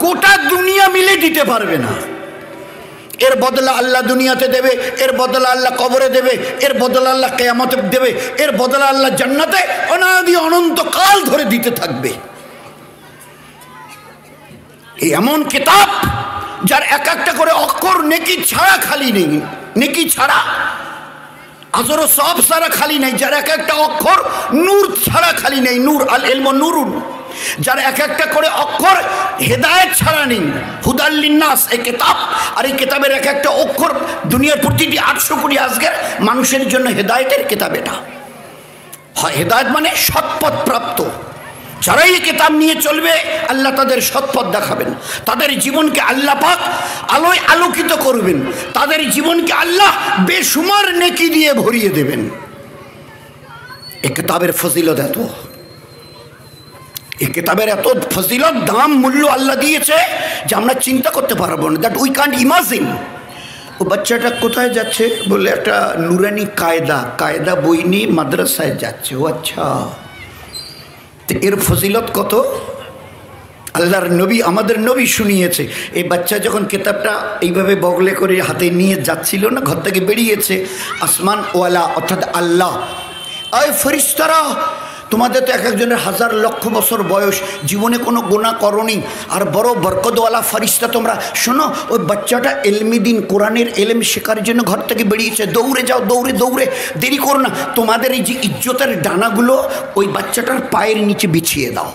গোটা দুনিয়া মিলে দিতে পারবে না। এর বদলা আল্লাহ দুনিয়াতে দেবে, এর বদলা আল্লাহ কবরে দেবে, এর বদলা আল্লাহ কিয়ামতে দেবে, এর বদলা আল্লাহ জান্নাতে অনাদি অনন্তকাল ধরে দিতে থাকবে। এই এমন কিতাব যার এক একটা করে অক্ষর নেকি ছাড়া খালি নেই, নেকি ছাড়া, আজর সব সারা খালি নেই, যার এক একটা অক্ষর নূর ছাড়া খালি নেই, নূর, আল ইলমু নূরুন, যার এক একটা করে অক্ষর হেদায়েত ছাড়া নেই, হুদাল লিন্নাস এই কিতাব। আর এই কিতাবের এক একটা অক্ষর দুনিয়ার প্রতিটি 800 কোটি আজকের মানুষের জন্য হেদায়েতের কিতাব। এটা হেদায়েত মানে সৎপথ প্রাপ্ত, যারা এই কিতাব নিয়ে চলবে আল্লাহ তাদের সৎপথ দেখাবেন, তাদের জীবনকে আল্লাহ পাক আলোয় আলোকিত করবেন, তাদের জীবনকে আল্লাহ বেশুমার নেকি দিয়ে ভরিয়ে দেবেন। এই কিতাবের ফজিলত এত, এই কিতাবের এত ফজিলত, দাম, মূল্য আল্লাহ দিয়েছে যে আমরা চিন্তা করতে পারবো না, দ্যাট উই কান্ট ইমাজিন। ও বাচ্চাটা কোথায় যাচ্ছে? বলে একটা নুরানি কায়দা বই নিয়ে মাদ্রাসায় যাচ্ছে। ও আচ্ছা, এর ফজিলত কত আল্লাহর নবী, আমাদের নবী শুনিয়েছে। এই বাচ্চা যখন কিতাবটা এইভাবে বগলে করে হাতে নিয়ে যাচ্ছিল না, ঘর থেকে বেরিয়েছে, আসমান ওয়ালা অর্থাৎ আল্লাহ, আয় ফেরেশতারা, তোমাদের তো এক একজনের 1000 লক্ষ বছর বয়স, জীবনে কোনো গুনাহ করনি, আর বড় বরকতওয়ালা ফেরেশতা তোমরা, শোনো, ওই বাচ্চাটা ইলমে দ্বীন, কোরআনের ইলম শেখার জন্য ঘর থেকে বেরিয়েছে, দৌড়ে যাও, দৌড়ে, দেরি করো না, তোমাদের এই যে ইজ্জতের ডানাগুলো ওই বাচ্চাটার পায়ের নিচে বিছিয়ে দাও,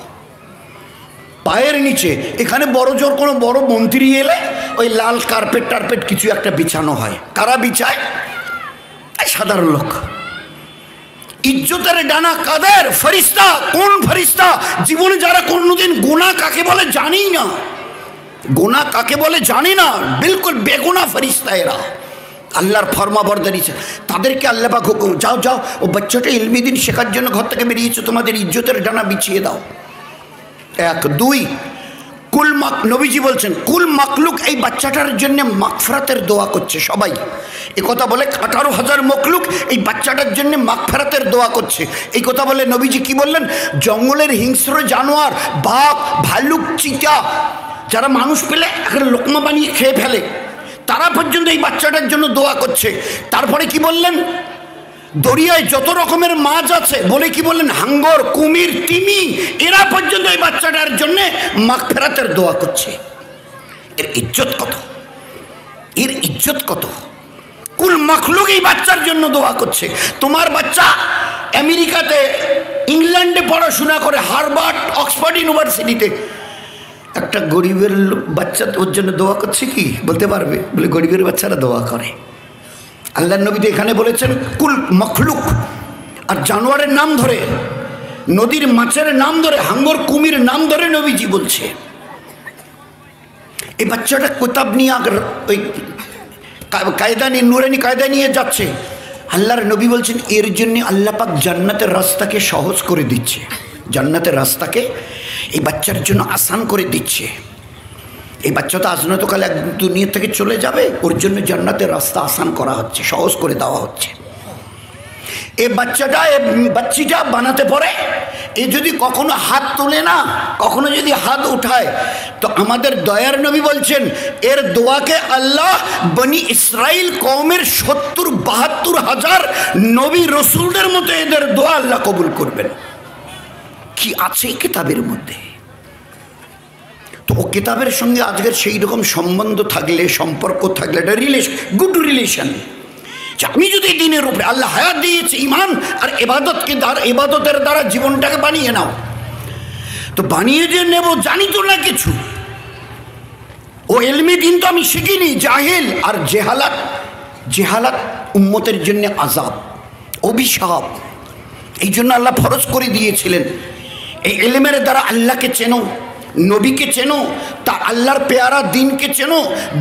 পায়ের নিচে। এখানে বড় জোর কোনো বড় মন্ত্রী এলে ওই লাল কার্পেট কিছু একটা বিছানো হয়, কারা বিছায়? সাধারণ লোক। ইজ্জতের ডানা কাদের? ফেরেশতা। কোন ফেরেশতা? জীবনে যারা কোনোদিন গুনাহ কাকে বলে জানি না, গোনা কাকে বলে জানি না, বিলকুল বেগুনা ফেরেশতা এরা, আল্লাহর ফরমাবরদারি। তাদেরকে আল্লাহ পাক হুকুম, যাও যাও ও বাচ্চাটা ইলমি দিন শেখার জন্য ঘর থেকে বেরিয়েছে, তোমাদের ইজ্জতের ডানা বিছিয়ে দাও। এক। দুই, নবীজি বলছেন কুল মাকলুক এই বাচ্চাটার জন্য মাগফিরাতের দোয়া করছে। সবাই এ কথা বলে 18,000 মখলুক এই বাচ্চাটার জন্য মাগফিরাতের দোয়া করছে। এই কথা বলে নবীজি কি বললেন? জঙ্গলের হিংস্র জানোয়ার, বাঘ, ভালুক, চিতা, যারা মানুষ পেলে একটা লোকমা বানিয়ে খেয়ে ফেলে, তারা পর্যন্ত এই বাচ্চাটার জন্য দোয়া করছে। তারপরে কি বললেন? দরিয়ায় যত রকমের মাছ আছে বলে কি বললেন? হাঙ্গর, কুমির, তিমি, এরা পর্যন্ত এই বাচ্চাটার জন্য মাগফিরাতের দোয়া করছে। এর ইজ্জত কত, এর ইজ্জত কত! কুল মাখলুক এই বাচ্চার জন্য দোয়া করছে। তোমার বাচ্চা আমেরিকাতে, ইংল্যান্ডে পড়াশোনা করে, হার্ভার্ড, অক্সফোর্ড ইউনিভার্সিটিতে, একটা গরিবের বাচ্চা ওর জন্য দোয়া করছে কি বলতে পারবে? বলে গরিবের বাচ্চারা দোয়া করে। আল্লাহ নবী তো এখানে বলেছেন কুল মখলুক, আর জানোয়ারের নাম ধরে, নদীর মাছের নাম ধরে, হাঙ্গর, কুমির নাম ধরে নবীজি বলছে। এই বাচ্চাটা কিতাব নিয়ে ওই কায়দা নিয়ে, নুরানি কায়দা নিয়ে যাচ্ছে। আল্লাহর নবী বলছেন এর জন্য আল্লাহ পাক জান্নাতের রাস্তাকে সহজ করে দিচ্ছে, জান্নাতের রাস্তাকে এই বাচ্চার জন্য আসান করে দিচ্ছে। এই বাচ্চা তো আজনতকালে এক দুনিয়া থেকে চলে যাবে, ওর জন্য জান্নাতের রাস্তা আসান করা হচ্ছে, সহজ করে দেওয়া হচ্ছে। এই বাচ্চাটা বানাতে পারে, এ যদি কখনো হাত তোলে না, কখনো যদি হাত উঠায়, তো আমাদের দয়ার নবী বলছেন এর দোয়াকে আল্লাহ বনি ইসরাইল কওমের 70-72 হাজার নবী রসুলদের মতো এদের দোয়া আল্লাহ কবুল করবেন। কি আছে কিতাবের মধ্যে? তো ও কিতাবের সঙ্গে আজকের সেই রকম সম্বন্ধ থাকলে, সম্পর্ক থাকলে, এটা রিলেশন, গুড রিলেশন। আমি যদি দিনের উপরে, আল্লাহ হায়াত দিয়েছে ইমান আর ইবাদতের দ্বারা জীবনটাকে বানিয়ে নাও, তো বানিয়ে দিয়ে নেব, জানি তো না কিছু, ও এলমি দিন তো আমি শিখিনি, জাহিল। আর জেহালাত উম্মতের জন্য আযাব, অভিশাপ। এই জন্য আল্লাহ ফরজ করে দিয়েছিলেন এই ইলমের দ্বারা আল্লাহকে চেনো, নবীকে চেনো, তা আল্লাহর পেয়ারা দিনকে চেনো,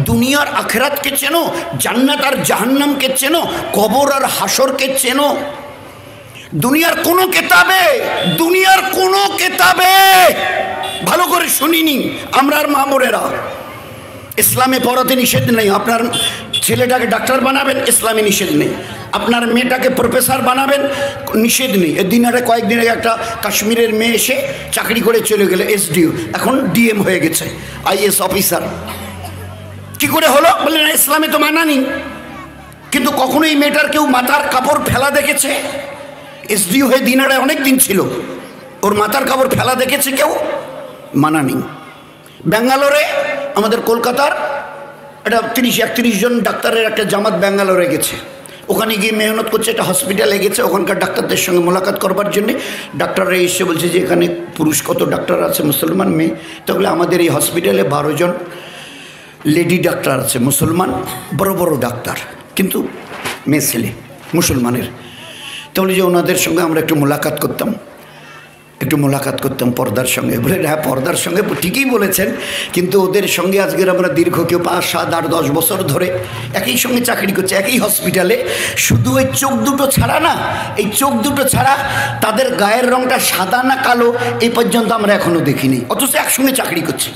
দুনিয়ার আখিরাতকে চেনো, জান্নাত আর জাহান্নামকে চেনো, কবর আর হাসরকে চেনো। দুনিয়ার কোনো কেতাবে ভালো করে শুনিনি আমরা আর মামুরেরা। ইসলামে পড়াতে নিষেধ নেই, আপনার ছেলেটাকে ডাক্তার বানাবেন ইসলামে নিষেধ নেই, আপনার মেয়েটাকে প্রফেসর বানাবেন নিষেধ নেই। এদিন আরে কয়েকদিন আগে একটা কাশ্মীরের মেয়ে এসে চাকরি করে চলে গেলে, এসডিও, এখন ডিএম হয়ে গেছে, আইএস অফিসার। কি করে হলো? বলে না ইসলামে তো মানা নেই। কিন্তু কখনো এই মেয়েটার কেউ মাথার কাপড় ফেলা দেখেছে? এসডিও হয়ে দিনারে অনেক দিন ছিল, ওর মাথার কাপড় ফেলা দেখেছে কেউ? মানা নেই। ব্যাঙ্গালোরে, আমাদের কলকাতার একটা 30-31 জন ডাক্তারের একটা জামাত ব্যাঙ্গালোরে গেছে, ওখানে গিয়ে মেহনত করছে, একটা হসপিটালে গেছে, ওখানকার ডাক্তারদের সঙ্গে মোলাকাত করবার জন্যে। ডাক্তাররা এসে বলছে যে এখানে পুরুষ কত ডাক্তার আছে, মুসলমান মেয়ে? তাহলে আমাদের এই হসপিটালে 12 জন লেডি ডাক্তার আছে, মুসলমান, বড় বড় ডাক্তার, কিন্তু মেয়ে ছেলে মুসলমানের। তাহলে যে ওনাদের সঙ্গে আমরা একটু মোলাকাত করতাম পর্দার সঙ্গে। বলে হ্যাঁ পর্দার সঙ্গে ঠিকই বলেছেন, কিন্তু ওদের সঙ্গে আজকের আমরা দীর্ঘ কেউ 5, 7, 8, 10 বছর ধরে একই সঙ্গে চাকরি করছে, একই হসপিটালে। শুধু ওই চোখ দুটো ছাড়া না, এই চোখ দুটো ছাড়া তাদের গায়ের রঙটা সাদা না কালো এই পর্যন্ত আমরা এখনও দেখিনি, অথচ একসঙ্গে চাকরি করছি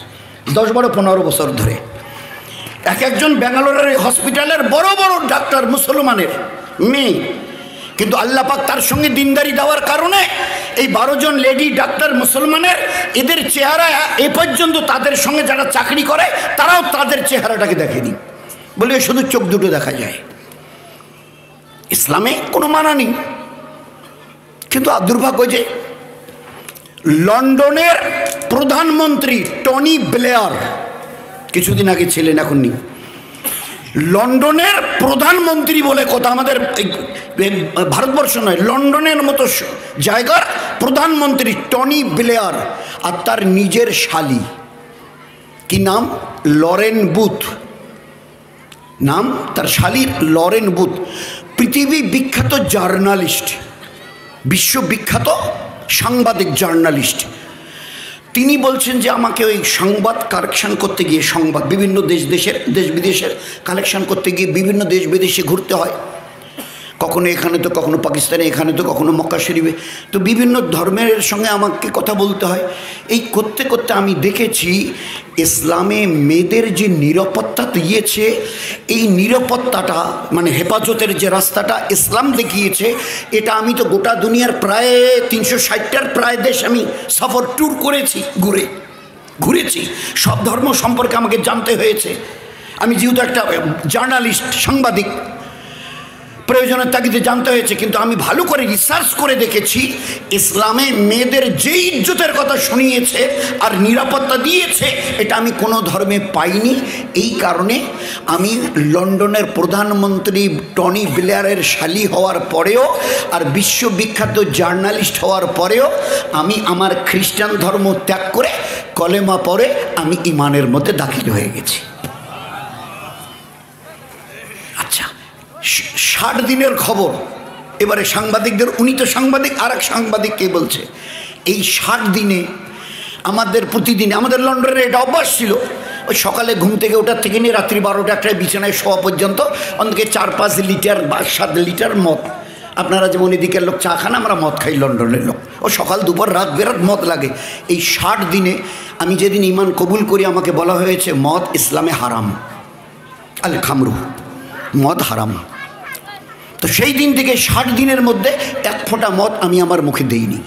10, 12, 15 বছর ধরে। একজন ব্যাঙ্গালোরের হসপিটালের বড় বড় ডাক্তার মুসলমানের মেয়ে, কিন্তু আল্লাহ পাক তার সঙ্গে দিনদারি দেওয়ার কারণে এই 12 জন লেডি ডাক্তার মুসলমানের, এদের চেহারা এ পর্যন্ত তাদের সঙ্গে যারা চাকরি করে তারাও তাদের চেহারাটাকে দেখেনি, বলে শুধু চোখ দুটো দেখা যায়। ইসলামে কোনো মানা নেই। কিন্তু দুর্ভাগ্য যে লন্ডনের প্রধানমন্ত্রী টনি ব্লেয়ার কিছুদিন আগে ছিলেন, এখন নেই, লন্ডনের প্রধানমন্ত্রী বলে কথা, আমাদের ভারতবর্ষ নয়, লন্ডনের মতো জায়গার প্রধানমন্ত্রী টনি ব্লেয়ার, আর তার নিজের শালী, কি নাম? লরেন বুথ নাম তার শালীর, লরেন বুথ, পৃথিবী বিখ্যাত জার্নালিস্ট, বিশ্ববিখ্যাত সাংবাদিক জার্নালিস্ট। তিনি বলছেন যে আমাকে ওই সংবাদ কালেকশন করতে গিয়ে, সংবাদ বিভিন্ন দেশ বিদেশের কালেকশন করতে গিয়ে বিভিন্ন দেশ বিদেশে ঘুরতে হয়, কখনো এখানে তো কখনো পাকিস্তানে, এখানে তো কখনো মক্কা শরীফে, তো বিভিন্ন ধর্মের সঙ্গে আমাকে কথা বলতে হয়। এই করতে করতে আমি দেখেছি ইসলামে মেয়েদের যে নিরাপত্তা দিয়েছে, এই নিরাপত্তাটা মানে হেফাজতের যে রাস্তাটা ইসলাম দেখিয়েছে, এটা আমি তো গোটা দুনিয়ার প্রায় 360টার প্রায় দেশ আমি সফর ট্যুর করেছি, ঘুরেছি। সব ধর্ম সম্পর্কে আমাকে জানতে হয়েছে। আমি যেহেতু একটা জার্নালিস্ট, সাংবাদিক, প্রয়োজনের তাগিদে জানতে হয়েছে। কিন্তু আমি ভালো করে রিসার্চ করে দেখেছি ইসলামে মেয়েদের যে ইজ্জতের কথা শুনিয়েছে আর নিরাপত্তা দিয়েছে, এটা আমি কোনো ধর্মে পাইনি। এই কারণে আমি লন্ডনের প্রধানমন্ত্রী টনি ব্লেয়ারের শালী হওয়ার পরেও আর বিশ্ববিখ্যাত জার্নালিস্ট হওয়ার পরেও আমি আমার খ্রিস্টান ধর্ম ত্যাগ করে কলেমা পড়ে আমি ইমানের মধ্যে দাখিল হয়ে গেছি। 60 দিনের খবর এবারে সাংবাদিকদের, উনি তো সাংবাদিক, আর এক সাংবাদিককে বলছে এই 60 দিনে আমাদের প্রতিদিন, আমাদের লন্ডনের এটা অভ্যাস ছিল, ওই সকালে ঘুম থেকে ওঠার থেকে নিয়ে রাত্রি 12টা 1টায় বিছানায় শোয়া পর্যন্ত অন্তত 4-5 লিটার বা 7 লিটার মদ। আপনারা যেমন এদিকের লোক চা খান, আমরা মদ খাই লন্ডনের লোক, ও সকাল দুপুর রাত বেরাত মদ লাগে। এই 60 দিনে আমি যেদিন ঈমান কবুল করি আমাকে বলা হয়েছে মদ ইসলামে হারাম, আল খামরু, মদ হারাম। তো সেই দিন থেকে 60 দিনের মধ্যে 1 ফোঁটা মদ আমি আমার মুখে দেইনি।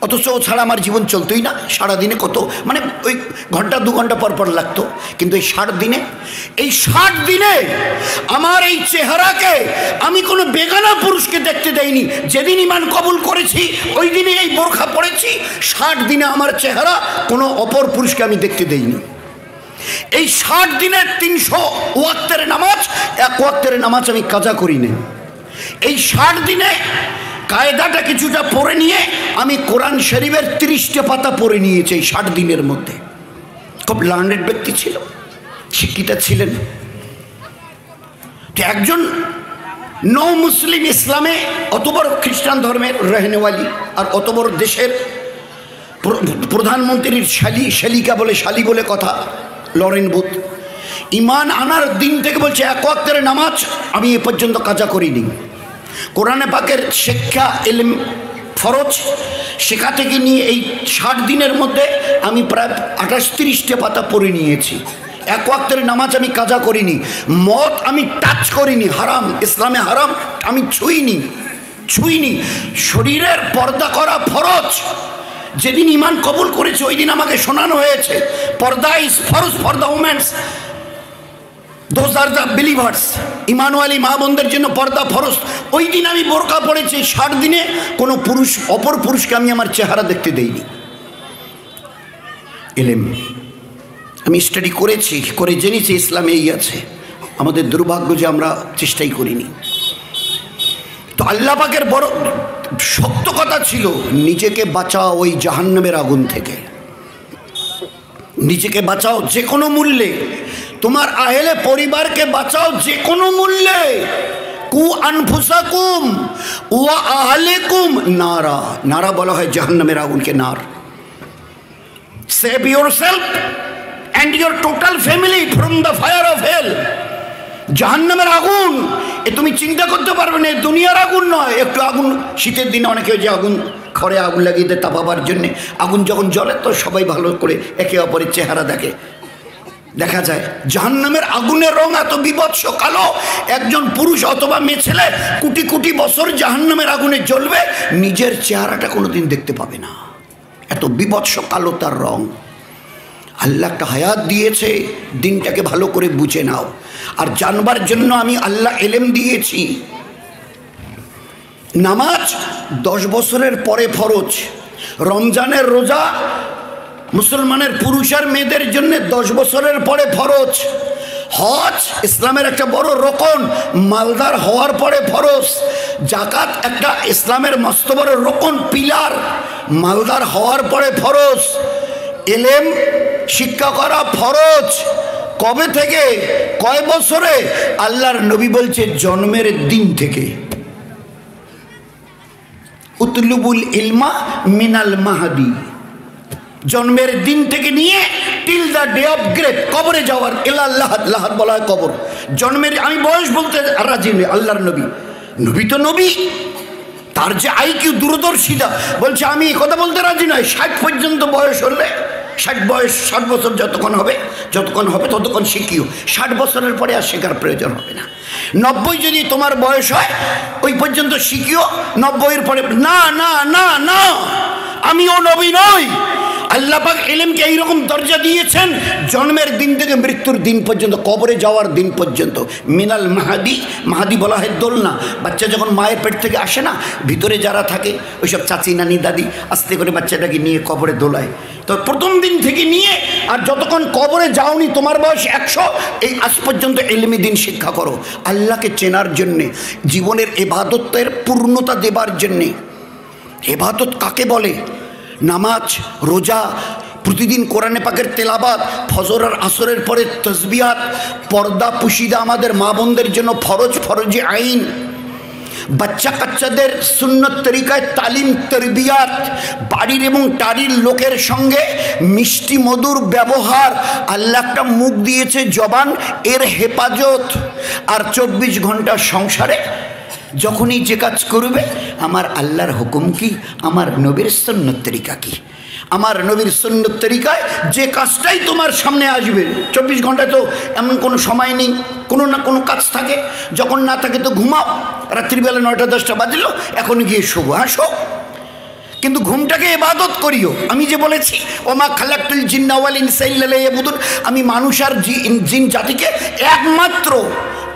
অথচ ও ছাড়া আমার জীবন চলতোই না। সারাদিনে কত মানে ওই ঘন্টা 2 ঘন্টা পর পর লাগতো, কিন্তু এই 60 দিনে আমার এই চেহারাকে আমি কোনো বেগানা পুরুষকে দেখতে দেইনি। যেদিন ঈমান কবুল করেছি ওই দিনে এই বোরখা পরেছি। 60 দিনে আমার চেহারা কোনো অপর পুরুষকে আমি দেখতে দেইনি। এই 60 দিনের 300 ওয়াক্তের নামাজ, 1 ওয়াক্তের নামাজ আমি কাজা করি না। এই 60 দিনে কায়দাটা কিছুটা পড়ে নিয়ে আমি কোরআন শরীফের 30টা পাতা পড়ে নিয়েছি এই 60 দিনের মধ্যে। খুব লার্নেড ব্যক্তি ছিল, শিক্ষিতা ছিলেন। তো একজন নও মুসলিম ইসলামে অত বড় খ্রিস্টান ধর্মের রহনেওয়ালি আর অত বড় দেশের প্রধানমন্ত্রীর শালিকা বলে, শালি বলে কথা, লরেন বুথ, ঈমান আনার দিন থেকে বলছে 1 ওয়াক্তের নামাজ আমি এ পর্যন্ত কাজা করিনি। কোরআনে পাকের শিক্ষা ইলম ফরজ শেখা থেকে নিয়ে এই 60 দিনের মধ্যে আমি প্রায় 28-30টা পাতা পড়ে নিয়েছি। 1 ওয়াক্তের নামাজ আমি কাজা করিনি। মদ আমি টাচ করিনি, হারাম, ইসলামে হারাম, আমি ছুঁইনি। শরীরের পর্দা করা ফরজ। যেদিন ঈমান কবুল করেছে ওই দিন আমাকে শোনানো হয়েছে purdah is farz for the womens, those are the believers. ঈমানওয়ালি মা বোনদের জন্য পর্দা ফরজ। ওই দিন আমি বোরকা পড়েছি। 60 দিনে কোনো পুরুষ অপর পুরুষকে আমি আমার চেহারা দেখতে দেইনি। ইলম আমি স্টাডি করেছি, করে জেনেছি ইসলামে এই আছে। আমাদের দুর্ভাগ্য যে আমরা চেষ্টাই করিনি। তো আল্লাহ পাকের বড় শক্ত কথা ছিল, নিজেকে বাঁচাও ওই জাহান্নামের আগুন থেকে, নিজেকে বাঁচাও যে কোনো মূল্যে, তোমার আহলে পরিবারকে বাঁচাও যে কোনো মূল্যে। কু আনফুসাকুম ওয়া আহলিকুম নারা, নারা বলা হয় জাহান্নামের আগুনকে, নার। Save yourself and your total family from the fire of hell. জাহান্নামের আগুন এ তুমি চিন্তা করতে পারবে না, দুনিয়ার আগুন নয়। একটু আগুন শীতের দিনে অনেকে যে আগুন খড়ে আগুন লাগিয়ে দেয় তাপাবার জন্যে, আগুন যখন জ্বলে তো সবাই ভালো করে একে অপরের চেহারা দেখা যায়। জাহান্নামের আগুনের রং এত বিভৎস কালো, একজন পুরুষ অথবা মেয়ে ছেলে কোটি কোটি বছর জাহান্নামের আগুনে জ্বলবে, নিজের চেহারাটা কোনোদিন দেখতে পাবে না, এত বিভৎস কালো তার রং। আল্লাহ একটা হায়াত দিয়েছে, দিনটাকে ভালো করে বুঝে নাও। আর জানবার জন্য আমি আল্লাহ এলেম দিয়েছি। নামাজ 10 বছরের পরে ফরজ। রমজানের রোজা মুসলমানের পুরুষ আর মেয়েদের জন্য 10 বছরের পরে ফরজ। হজ ইসলামের একটা বড় রকন, মালদার হওয়ার পরে ফরজ। জাকাত একটা ইসলামের মস্ত বড় রকন, পিলার, মালদার হওয়ার পরে ফরজ। এলেম শিক্ষা করা ফরজ। কবে থেকে, কয় বছরে? আল্লাহর নবী বলছে জন্মের দিন থেকে। উতলুবুল ইলমা মিনাল মাহাদি, জন্মের দিন থেকে নিয়ে till the day of grave, কবরে যাওয়ার, লাহাদ, লাহাদ বলা হয় কবর। জন্মের, আমি বয়স বলতে রাজি নেই, আল্লাহর নবী, নবী তো নবী, তার যে আইকিউ, দূরদর্শিতা, বলছে আমি কথা বলতে রাজি নয়। 60 পর্যন্ত বয়স হলে, 60 বছর যতক্ষণ হবে ততক্ষণ শিখিও। 60 বছরের পরে আর শেখার প্রয়োজন হবে না। 90 যদি তোমার বয়স হয় ওই পর্যন্ত শিখিও, 90-এর পরে না না না না, আমিও নবী নই। আল্লাহ পাক ইলমকে এইরকম দরজা দিয়েছেন, জন্মের দিন থেকে মৃত্যুর দিন পর্যন্ত, কবরে যাওয়ার দিন পর্যন্ত। মিনাল মাহাদি, মাহাদি বলা হয় দোলনা। বাচ্চা যখন মায়ের পেট থেকে আসে না, ভিতরে যারা থাকে ওইসব চাচি, নানি, দাদি আস্তে করে বাচ্চাটাকে নিয়ে কবরে দোলায়। তো প্রথম দিন থেকে নিয়ে আর যতক্ষণ কবরে যাওনি, তোমার বয়স 100, এই আজ পর্যন্ত ইলমি দিন শিক্ষা করো, আল্লাহকে চেনার জন্যে, জীবনের ইবাদতের পূর্ণতা দেবার জন্যে। ইবাদত কাকে বলে? নামাজ, রোজা, প্রতিদিন কোরআনে পাকের তেলাবাত, ফজর আর আসরের পরে তসবিহাত, পর্দা পুশিদা আমাদের মা বোনদের জন্য ফরজ, ফরজে আইন, বাচ্চা কাচ্চাদের সুন্নত তরিকায় তালিম, তরবিয়াত, বাড়ির এবং টাড়ির লোকের সঙ্গে মিষ্টি মধুর ব্যবহার, আল্লাহ একটা মুখ দিয়েছে জবান, এর হেফাজত। আর 24 ঘন্টা সংসারে যখনই যে কাজ করবে, আমার আল্লাহর হুকুম কি, আমার নবীর সুন্নত তরিকা কি, আমার নবীর সুন্নত তরিকায় যে কাজটাই তোমার সামনে আসবে। 24 ঘন্টায় তো এমন কোনো সময় নেই, কোনো না কোনো কাজ থাকে, যখন না থাকে তো ঘুমাও, রাত্রিবেলা 9টা-10টা বাজলো, এখন গিয়ে শোবো, হ্যাঁ শো, কিন্তু ঘুমটাকে ইবাদত করিও। আমি যে বলেছি ওমা খালাকতুল জিন্না ওয়াল ইনসা ইল্লা লিয়াবুদুন, আমি মানুষ আর জিন জাতিকে একমাত্র,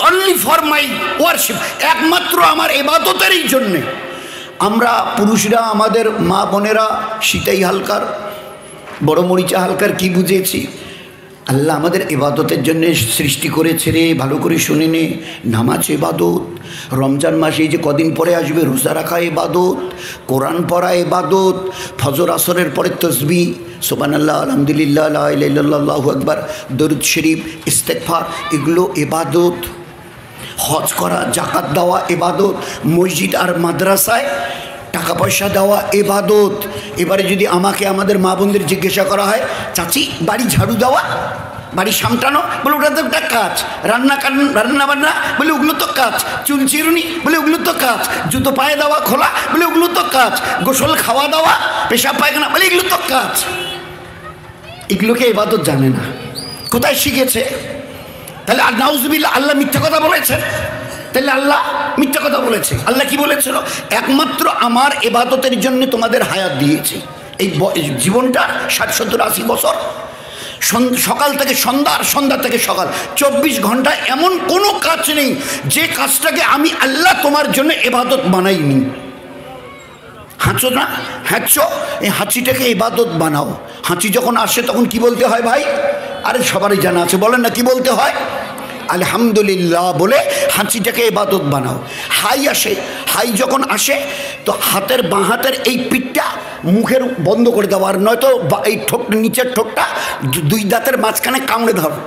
অনলি ফর মাই ওয়ারশিপ, একমাত্র আমার ইবাদতেরই জন্যে। আমরা পুরুষরা, আমাদের মা বোনেরা সীতাই হালকার, বড় মরিচা হালকার কি বুঝেছি? আল্লাহ আমাদের ইবাদতের জন্য সৃষ্টি করেছে রে, ভালো করে শুনে নে। নামাজ ইবাদত, রমজান মাসে এই যে কদিন পরে আসবে, রোজা রাখা ইবাদত, কোরআন পড়া ইবাদত, ফজর আসরের পরে তসবিহ, সুবহানাল্লাহ, আলহামদুলিল্লাহ, লা ইলাহা ইল্লাল্লাহ, আল্লাহু আকবার, দরুদ শরীফ, ইস্তেগফার, এগুলো ইবাদত। হজ করা, জাকাত দেওয়া ইবাদত, মসজিদ আর মাদ্রাসায় টাকা পয়সা দেওয়া ইবাদত। এবারে যদি আমাকে, আমাদের মা বোনদের জিজ্ঞাসা করা হয়, চাচি বাড়ি ঝাড়ু দেওয়া, বাড়ি সামটানো, বলে ওটা তো একটা কাজ, রান্না বান্না, বলে ওগুলো তো কাজ, চুল চিরুনি, বলে ওগুলো তো কাজ, জুতো পায়ে দেওয়া খোলা, বলে ওগুলো তো কাজ, গোসল খাওয়া দাওয়া, পেশাব পায়খানা, বলে এগুলো তো কাজ। এগুলোকে ইবাদত জানে না, কোথায় শিখেছে? তাহলে আর নাউজুবিল্লাহ, আল্লাহ মিথ্যা কথা বলেছেন? তাহলে আল্লাহ মিথ্যা কথা বলেছে? আল্লাহ কি বলেছিল? একমাত্র আমার ইবাদতের জন্য তোমাদের হায়াত দিয়েছি। এই জীবনটা 60, 70, 80 বছর, সকাল থেকে সন্ধ্যা, সন্ধ্যা থেকে সকাল, 24 ঘন্টা এমন কোনো কাজ নেই যে কাজটাকে আমি আল্লাহ তোমার জন্য ইবাদত বানাইনি। হাঁচো না, হাঁচো, এই হাঁচিটাকে ইবাদত বানাও। হাঁচি যখন আসে তখন কি বলতে হয় ভাই? আরে সবারই জানা আছে, বলেন না কি বলতে হয়? আলহামদুলিল্লাহ বলে হাঁচিটাকে ইবাদত বানাও। হাই আসে, হাই যখন আসে তো হাতের, বাঁ হাতের এই পিঠটা মুখের বন্ধ করে দেওয়া, আর নয়তো এই ঠোঁট, নিচের ঠোঁটটা 2 দাঁতের মাঝখানে কামড়ে ধরো।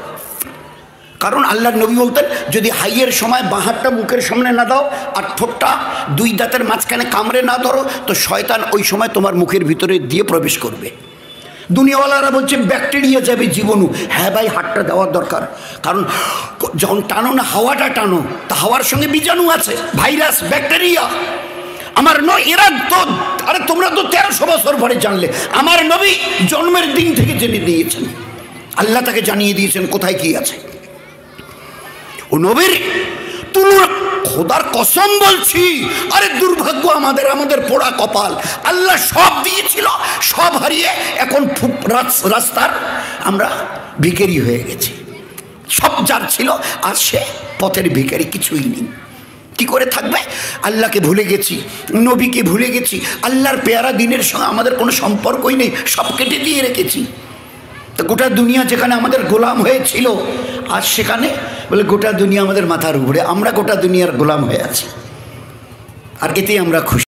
কারণ আল্লাহর নবী বলতেন, যদি হাইয়ের সময় বাঁ হাতটা মুখের সামনে না দাও আর ঠোঁটটা 2 দাঁতের মাঝখানে কামড়ে না ধরো, তো শয়তান ওই সময় তোমার মুখের ভিতরে দিয়ে প্রবেশ করবে। দুনিয়াওয়ালারা বলছে ব্যাকটেরিয়া যাবে জীবাণু। হ্যাঁ ভাই, হাতটা দেওয়ার দরকার, কারণ যখন টানো না, হাওয়াটা টানো, তা হাওয়ার সঙ্গে বীজাণু আছে, ভাইরাস, ব্যাকটেরিয়া। আমার এরা তো, আরে তোমরা তো 1300 বছর পরে জানলে, আমার নবী জন্মের দিন থেকে জেনে দিয়েছেন, আল্লাহ তাকে জানিয়ে দিয়েছেন কোথায় কি আছে। ও নবীর তুলনা, খোদার কসম বলছি, আরে দুর্ভাগ্য আমাদের, আমাদের পোড়া কপাল। আল্লাহ সব দিয়েছিল, সব হারিয়ে এখন রাস্তার আমরা ভিখারি হয়ে গেছি। সব যার ছিল আর সে পথের ভিখারি, কিছুই নেই। কি করে থাকবে? আল্লাহকে ভুলে গেছি, নবীকে ভুলে গেছি, আল্লাহর পেয়ারা দিনের সঙ্গে আমাদের কোনো সম্পর্কই নেই, সব কেটে দিয়ে রেখেছি। তো গোটা দুনিয়া যেখানে আমাদের গোলাম হয়েছিল, আজ সেখানে বলে গোটা দুনিয়া আমাদের মাথার উপরে, আমরা গোটা দুনিয়ার গোলাম হয়ে আছি, আর এতেই আমরা খুশি।